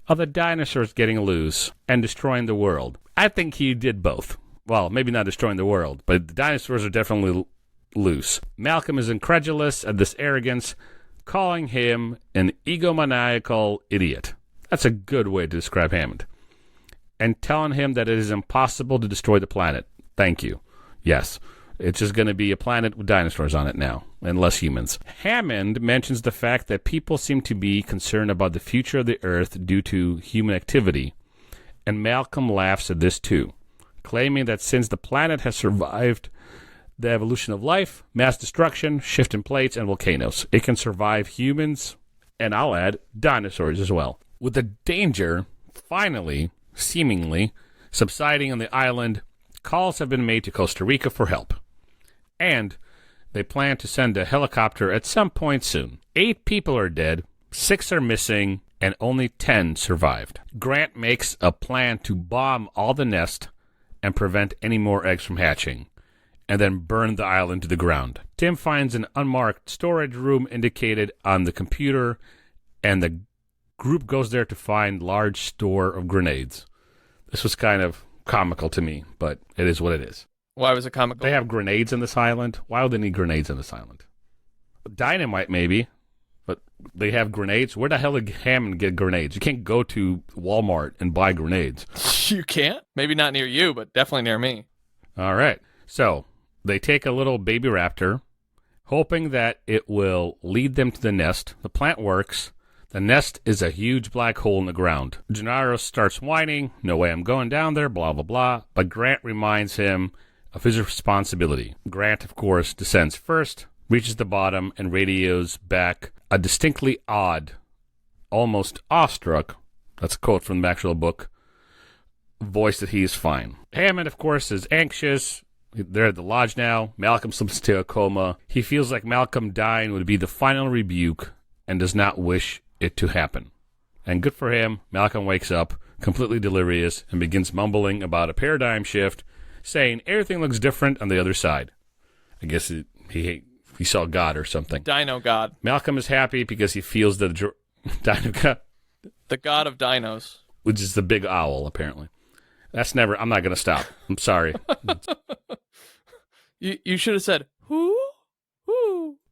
of the dinosaurs getting loose and destroying the world. I think he did both. Well, maybe not destroying the world, but the dinosaurs are definitely loose. Malcolm is incredulous at this arrogance, calling him an egomaniacal idiot. That's a good way to describe Hammond. And telling him that it is impossible to destroy the planet. Thank you. Yes, it's just going to be a planet with dinosaurs on it now, and less humans. Hammond mentions the fact that people seem to be concerned about the future of the Earth due to human activity, and Malcolm laughs at this too, claiming that since the planet has survived the evolution of life, mass destruction, shifting plates, and volcanoes, it can survive humans, and I'll add, dinosaurs as well. With the danger finally, seemingly, subsiding on the island, calls have been made to Costa Rica for help. And they plan to send a helicopter at some point soon. 8 people are dead, 6 are missing, and only 10 survived. Grant makes a plan to bomb all the nests and prevent any more eggs from hatching. and then burn the island to the ground. Tim finds an unmarked storage room indicated on the computer, and the group goes there to find large store of grenades. This was kind of comical to me, but it is what it is. Why was it comical? They have grenades in this island. Why would they need grenades in this island? Dynamite, maybe, but they have grenades. Where the hell did Hammond get grenades? You can't go to Walmart and buy grenades. You can't? Maybe not near you, but definitely near me. All right. So they take a little baby raptor, hoping that it will lead them to the nest. The plant works. The nest is a huge black hole in the ground. Gennaro starts whining, no way I'm going down there, blah, blah, blah. But Grant reminds him of his responsibility. Grant, of course, descends first, reaches the bottom, and radios back a distinctly odd, almost awestruck, that's a quote from the actual book, voice that he is fine. Hammond, of course, is anxious. They're at the lodge now. Malcolm slips into a coma. He feels like Malcolm dying would be the final rebuke and does not wish it to happen. And good for him, Malcolm wakes up, completely delirious, and begins mumbling about a paradigm shift, saying everything looks different on the other side. I guess he saw God or something. Dino God. Malcolm is happy because he feels the Dino God. The God of dinos. Which is the big owl, apparently. I'm not going to stop. I'm sorry. You should have said, who?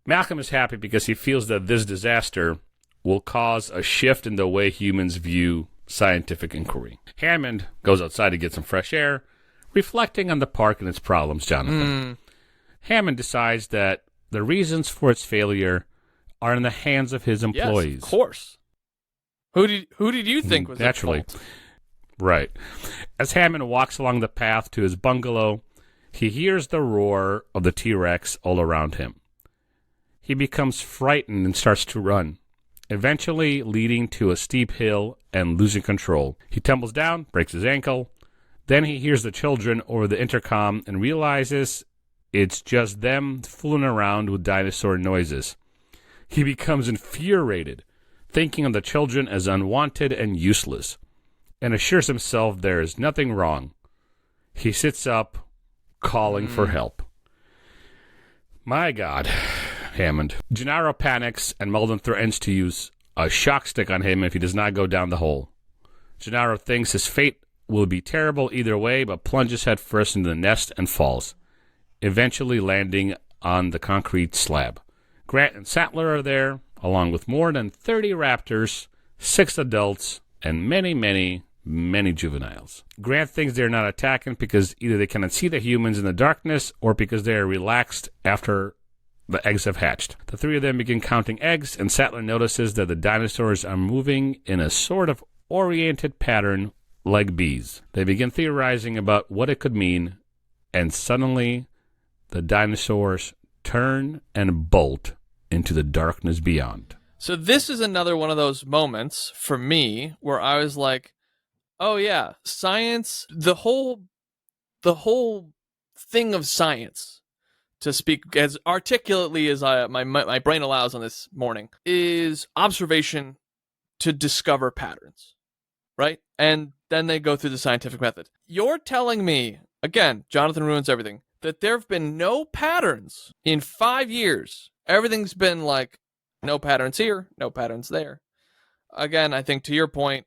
Malcolm is happy because he feels that this disaster will cause a shift in the way humans view scientific inquiry. Hammond goes outside to get some fresh air, reflecting on the park and its problems, Jonathan. Hammond decides that the reasons for its failure are in the hands of his employees. Yes, of course. Who did you think was naturally at fault? Right. As Hammond walks along the path to his bungalow, he hears the roar of the T-Rex all around him. He becomes frightened and starts to run, eventually leading to a steep hill and losing control. He tumbles down, breaks his ankle. Then he hears the children over the intercom and realizes it's just them fooling around with dinosaur noises. He becomes infuriated, thinking of the children as unwanted and useless, and assures himself there is nothing wrong. He sits up, calling for help. My God, Hammond. Gennaro panics, and Mulden threatens to use a shock stick on him if he does not go down the hole. Gennaro thinks his fate will be terrible either way, but plunges headfirst into the nest and falls, eventually landing on the concrete slab. Grant and Sattler are there, along with more than 30 raptors, 6 adults, and many, many, many juveniles. Grant thinks they're not attacking because either they cannot see the humans in the darkness or because they are relaxed after the eggs have hatched. The 3 of them begin counting eggs, and Sattler notices that the dinosaurs are moving in a sort of oriented pattern like bees. They begin theorizing about what it could mean, and suddenly the dinosaurs turn and bolt into the darkness beyond. So this is another one of those moments for me where I was like, oh yeah, science, the whole thing of science, to speak as articulately as my brain allows on this morning, is observation to discover patterns, right? And then they go through the scientific method. You're telling me, again, Jonathan ruins everything, that there have been no patterns in 5 years. Everything's been like, no patterns here, no patterns there. Again, I think to your point,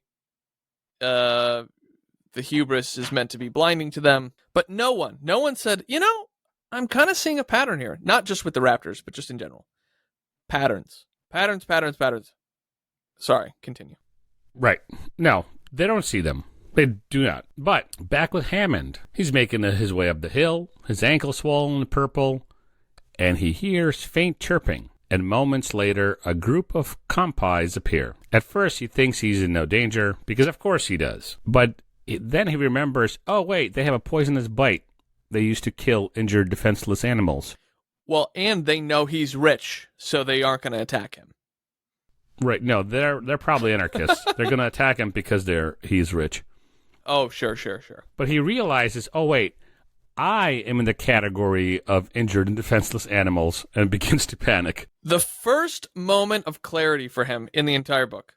the hubris is meant to be blinding to them. But no one said, I'm kind of seeing a pattern here. Not just with the raptors, but just in general. Patterns. Sorry, continue. Right. No, they don't see them. They do not. But back with Hammond. He's making his way up the hill, his ankle swollen purple, and he hears faint chirping. And moments later, a group of compis appear. At first, he thinks he's in no danger, because of course he does. But then he remembers, oh wait, they have a poisonous bite they used to kill injured, defenseless animals. Well, and they know he's rich, so they aren't going to attack him. Right, no, they're probably anarchists. They're going to attack him because he's rich. Oh, sure. But he realizes, oh wait, I am in the category of injured and defenseless animals, and begins to panic. The first moment of clarity for him in the entire book.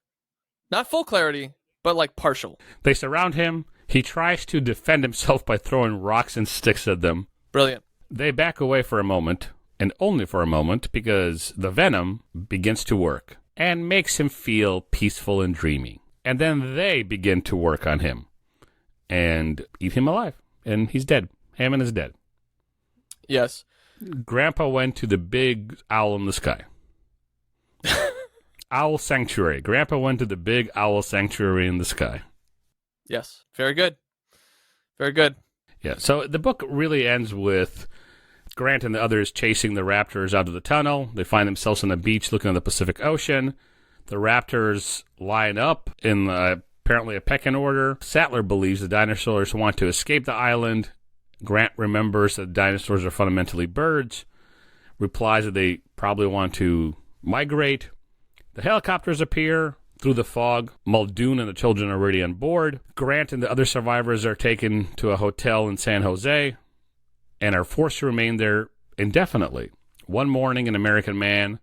Not full clarity, but like partial. They surround him. He tries to defend himself by throwing rocks and sticks at them. Brilliant. They back away for a moment, and only for a moment, because the venom begins to work and makes him feel peaceful and dreamy. And then they begin to work on him and eat him alive. And he's dead. Hammond is dead. Yes. Grandpa went to the big owl in the sky. Owl sanctuary. Grandpa went to the big owl sanctuary in the sky. Yes. Very good. Very good. Yeah, so the book really ends with Grant and the others chasing the raptors out of the tunnel. They find themselves on the beach looking at the Pacific Ocean. The raptors line up in apparently a pecking order. Sattler believes the dinosaurs want to escape the island. Grant remembers that dinosaurs are fundamentally birds. Replies that they probably want to migrate. The helicopters appear through the fog. Muldoon and the children are already on board. Grant and the other survivors are taken to a hotel in San Jose and are forced to remain there indefinitely. One morning, an American man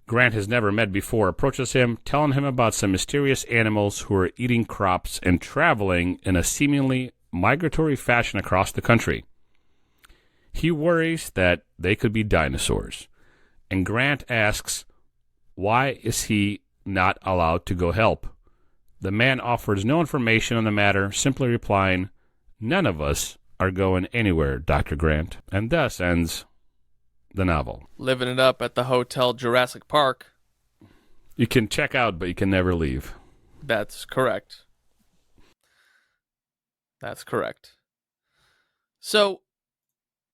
Grant has never met before approaches him, telling him about some mysterious animals who are eating crops and traveling in a seemingly migratory fashion across the country. He worries that they could be dinosaurs, and Grant asks, why is he not allowed to go help? The man offers no information on the matter, simply replying, none of us are going anywhere, Dr. Grant. And thus ends the novel. Living it up at the Hotel Jurassic Park. You can check out, but you can never leave. That's correct. That's correct. So,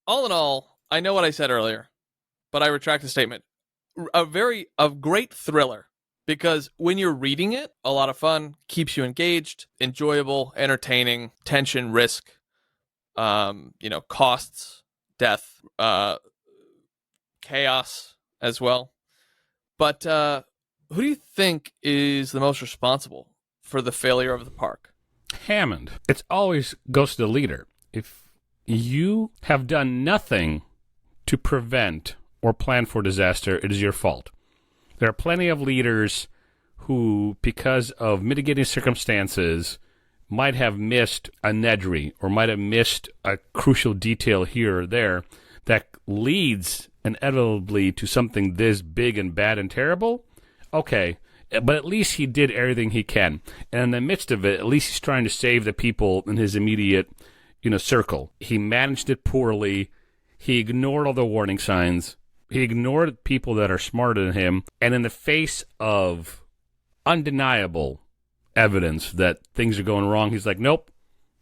all in all, I know what I said earlier, but I retract the statement. A great thriller. Because when you're reading it, a lot of fun, keeps you engaged, enjoyable, entertaining, tension, risk, costs, death, chaos as well. But who do you think is the most responsible for the failure of the park? Hammond. It always goes to the leader. If you have done nothing to prevent or plan for disaster, it is your fault. There are plenty of leaders who, because of mitigating circumstances, might have missed a Nedry or might have missed a crucial detail here or there that leads inevitably to something this big and bad and terrible. Okay, but at least he did everything he can. And in the midst of it, at least he's trying to save the people in his immediate, circle. He managed it poorly. He ignored all the warning signs. He ignored people that are smarter than him, and in the face of undeniable evidence that things are going wrong, he's like, nope,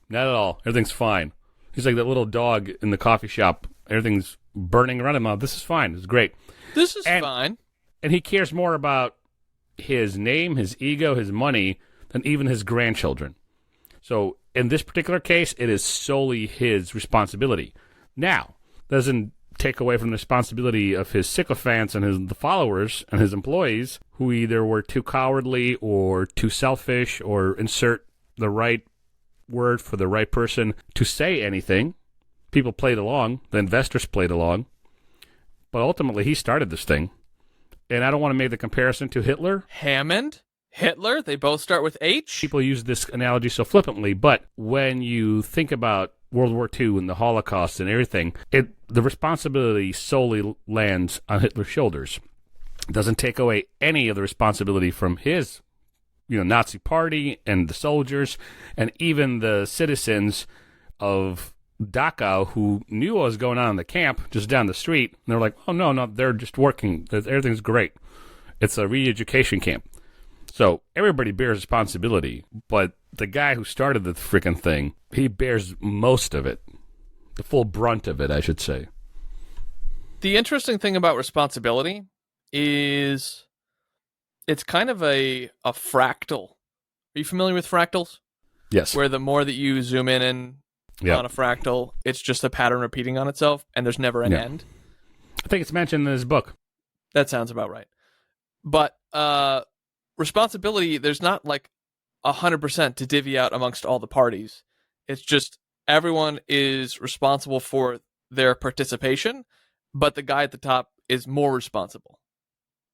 not at all. Everything's fine. He's like that little dog in the coffee shop. Everything's burning around him. This is fine. It's great. This is fine. And he cares more about his name, his ego, his money, than even his grandchildren. So in this particular case, it is solely his responsibility. Now, doesn't take away from the responsibility of his sycophants and the followers and his employees who either were too cowardly or too selfish or insert the right word for the right person to say anything. People played along. The investors played along. But ultimately, he started this thing. And I don't want to make the comparison to Hitler. Hammond? Hitler? They both start with H? People use this analogy so flippantly, but when you think about World War II and the Holocaust and everything, the responsibility solely lands on Hitler's shoulders. It doesn't take away any of the responsibility from his, Nazi party and the soldiers and even the citizens of Dachau who knew what was going on in the camp just down the street. And they're like, oh, no, they're just working. Everything's great. It's a re-education camp. So everybody bears responsibility, but the guy who started the freaking thing, he bears most of it. The full brunt of it, I should say. The interesting thing about responsibility is it's kind of a fractal. Are you familiar with fractals? Yes. Where the more that you zoom in on a fractal, it's just a pattern repeating on itself, and there's never an end. I think it's mentioned in his book. That sounds about right. But responsibility, there's not like 100% to divvy out amongst all the parties. It's just everyone is responsible for their participation, but the guy at the top is more responsible.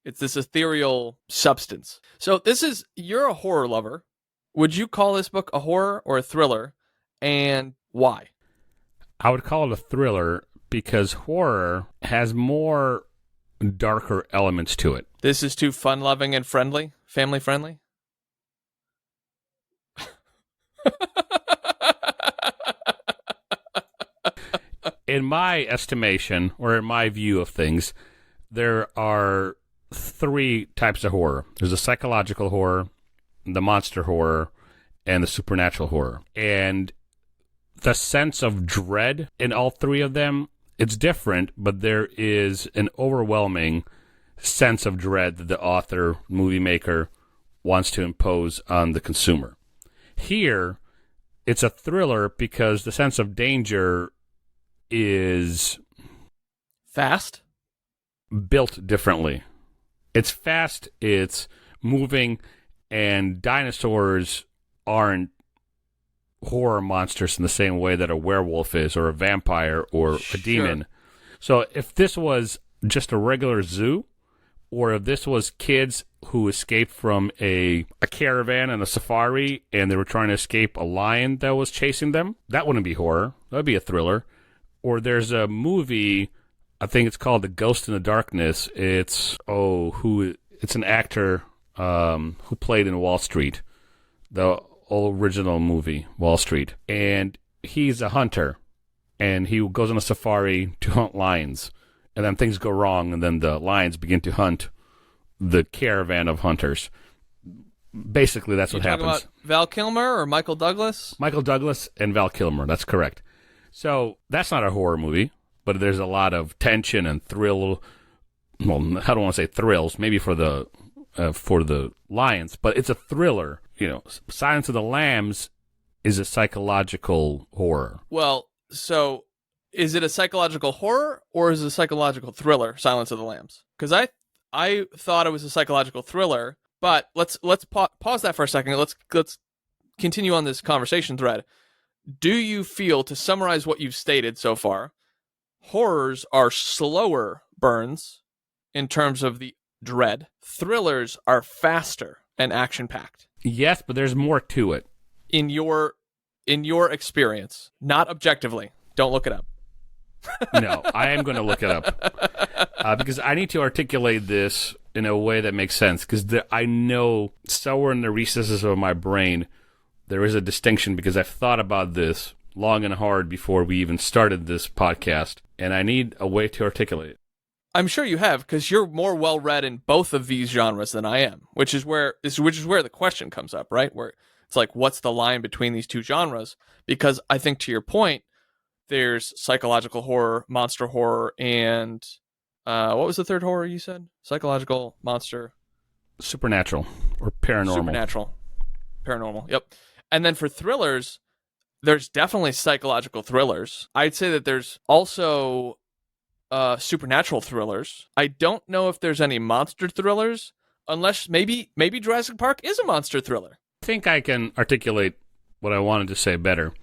It's this ethereal substance. So you're a horror lover. Would you call this book a horror or a thriller? And why? I would call it a thriller because horror has more darker elements to it. This is too fun-loving and friendly, family-friendly? In my estimation, or in my view of things, there are three types of horror. There's a psychological horror, the monster horror, and the supernatural horror. And the sense of dread in all three of them, it's different, but there is an overwhelming sense of dread that the author, movie maker, wants to impose on the consumer. Here, it's a thriller because the sense of danger is fast, built differently. It's fast, it's moving, and dinosaurs aren't horror monsters in the same way that a werewolf is, or a vampire, or a demon. So if this was just a regular zoo, or if this was kids who escaped from a caravan and a safari, and they were trying to escape a lion that was chasing them, that wouldn't be horror. That would be a thriller. Or there's a movie, I think it's called The Ghost in the Darkness. It's an actor who played in Wall Street, the original movie, Wall Street. And he's a hunter, and he goes on a safari to hunt lions. And then things go wrong, and then the lions begin to hunt the caravan of hunters. Basically, that's what happens. About Val Kilmer or Michael Douglas? Michael Douglas and Val Kilmer, that's correct. So that's not a horror movie, but there's a lot of tension and thrill. Well, I don't want to say thrills, maybe for the lions, but it's a thriller. You know, Silence of the Lambs is a psychological horror. Well, so is it a psychological horror or is it a psychological thriller, Silence of the Lambs? Because I thought it was a psychological thriller, but let's pause that for a second. Let's continue on this conversation thread. Do you feel, to summarize what you've stated so far, horrors are slower burns in terms of the dread? Thrillers are faster and action-packed? Yes, but there's more to it. In your experience, not objectively. Don't look it up. No, I am going to look it up because I need to articulate this in a way that makes sense, because I know somewhere in the recesses of my brain there is a distinction, because I've thought about this long and hard before we even started this podcast, and I need a way to articulate it. I'm sure you have, because you're more well-read in both of these genres than I am, which is where the question comes up, right? Where it's like, what's the line between these two genres? Because I think, to your point, there's psychological horror, monster horror, and what was the third horror you said? Psychological, monster, supernatural, or paranormal. Supernatural, paranormal. Yep. And then for thrillers, there's definitely psychological thrillers. I'd say that there's also supernatural thrillers. I don't know if there's any monster thrillers, unless maybe Jurassic Park is a monster thriller. I think I can articulate what I wanted to say better.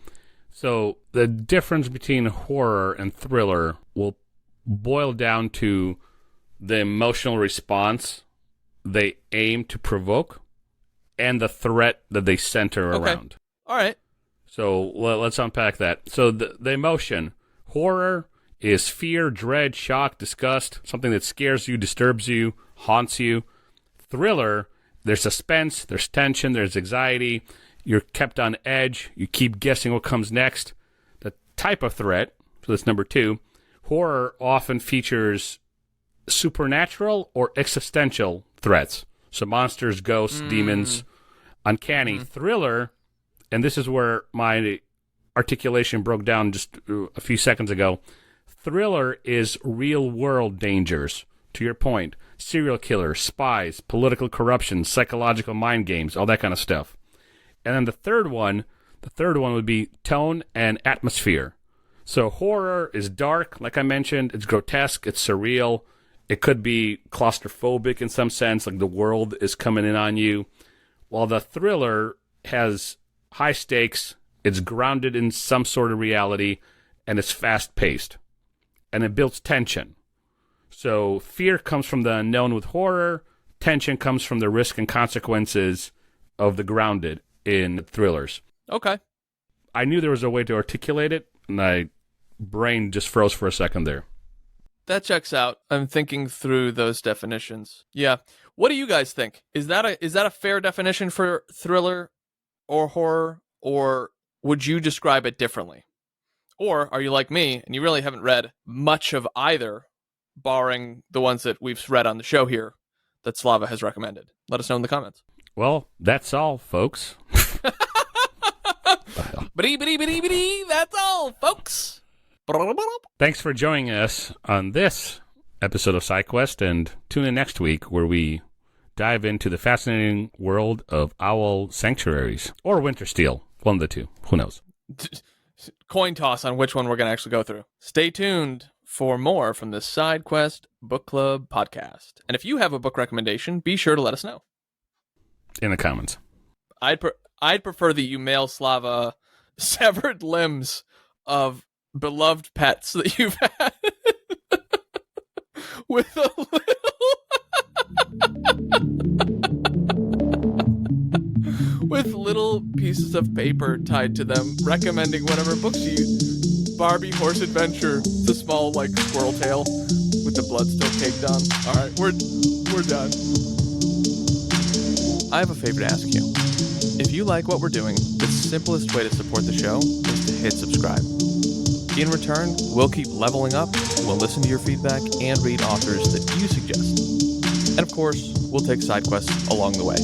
So the difference between horror and thriller will boil down to the emotional response they aim to provoke and the threat that they center around. All right. So let's unpack that. So the emotion, horror is fear, dread, shock, disgust, something that scares you, disturbs you, haunts you. Thriller, there's suspense, there's tension, there's anxiety. You're kept on edge. You keep guessing what comes next. The type of threat, so that's number two. Horror often features supernatural or existential threats. So monsters, ghosts, demons, uncanny. Thriller, and this is where my articulation broke down just a few seconds ago. Thriller is real-world dangers. To your point, serial killers, spies, political corruption, psychological mind games, all that kind of stuff. And then the third one would be tone and atmosphere. So horror is dark, like I mentioned. It's grotesque. It's surreal. It could be claustrophobic in some sense, like the world is coming in on you. While the thriller has high stakes, it's grounded in some sort of reality, and it's fast-paced. And it builds tension. So fear comes from the unknown with horror. Tension comes from the risk and consequences of the grounded in thrillers. Okay. I knew there was a way to articulate it, and I brain just froze for a second there. That checks out. I'm thinking through those definitions. Yeah. What do you guys think? Is that a fair definition for thriller or horror, or would you describe it differently? Or are you like me and you really haven't read much of either, barring the ones that we've read on the show here that Slava has recommended? Let us know in the comments. Well, that's all, folks. That's all, folks. Thanks for joining us on this episode of SideQuest, and tune in next week where we dive into the fascinating world of owl sanctuaries or winter steel. One of the two. Who knows? Coin toss on which one we're going to actually go through. Stay tuned for more from the SideQuest Book Club podcast. And if you have a book recommendation, be sure to let us know in the comments. I'd prefer that you mail Slava severed limbs of beloved pets that you've had with a with little pieces of paper tied to them, recommending whatever books you use. Barbie Horse Adventure, the small like squirrel tail with the blood still caked on. All right, we're done. I have a favor to ask you. If you like what we're doing, the simplest way to support the show is to hit subscribe. In return, we'll keep leveling up, we'll listen to your feedback, and read authors that you suggest. And of course, we'll take side quests along the way.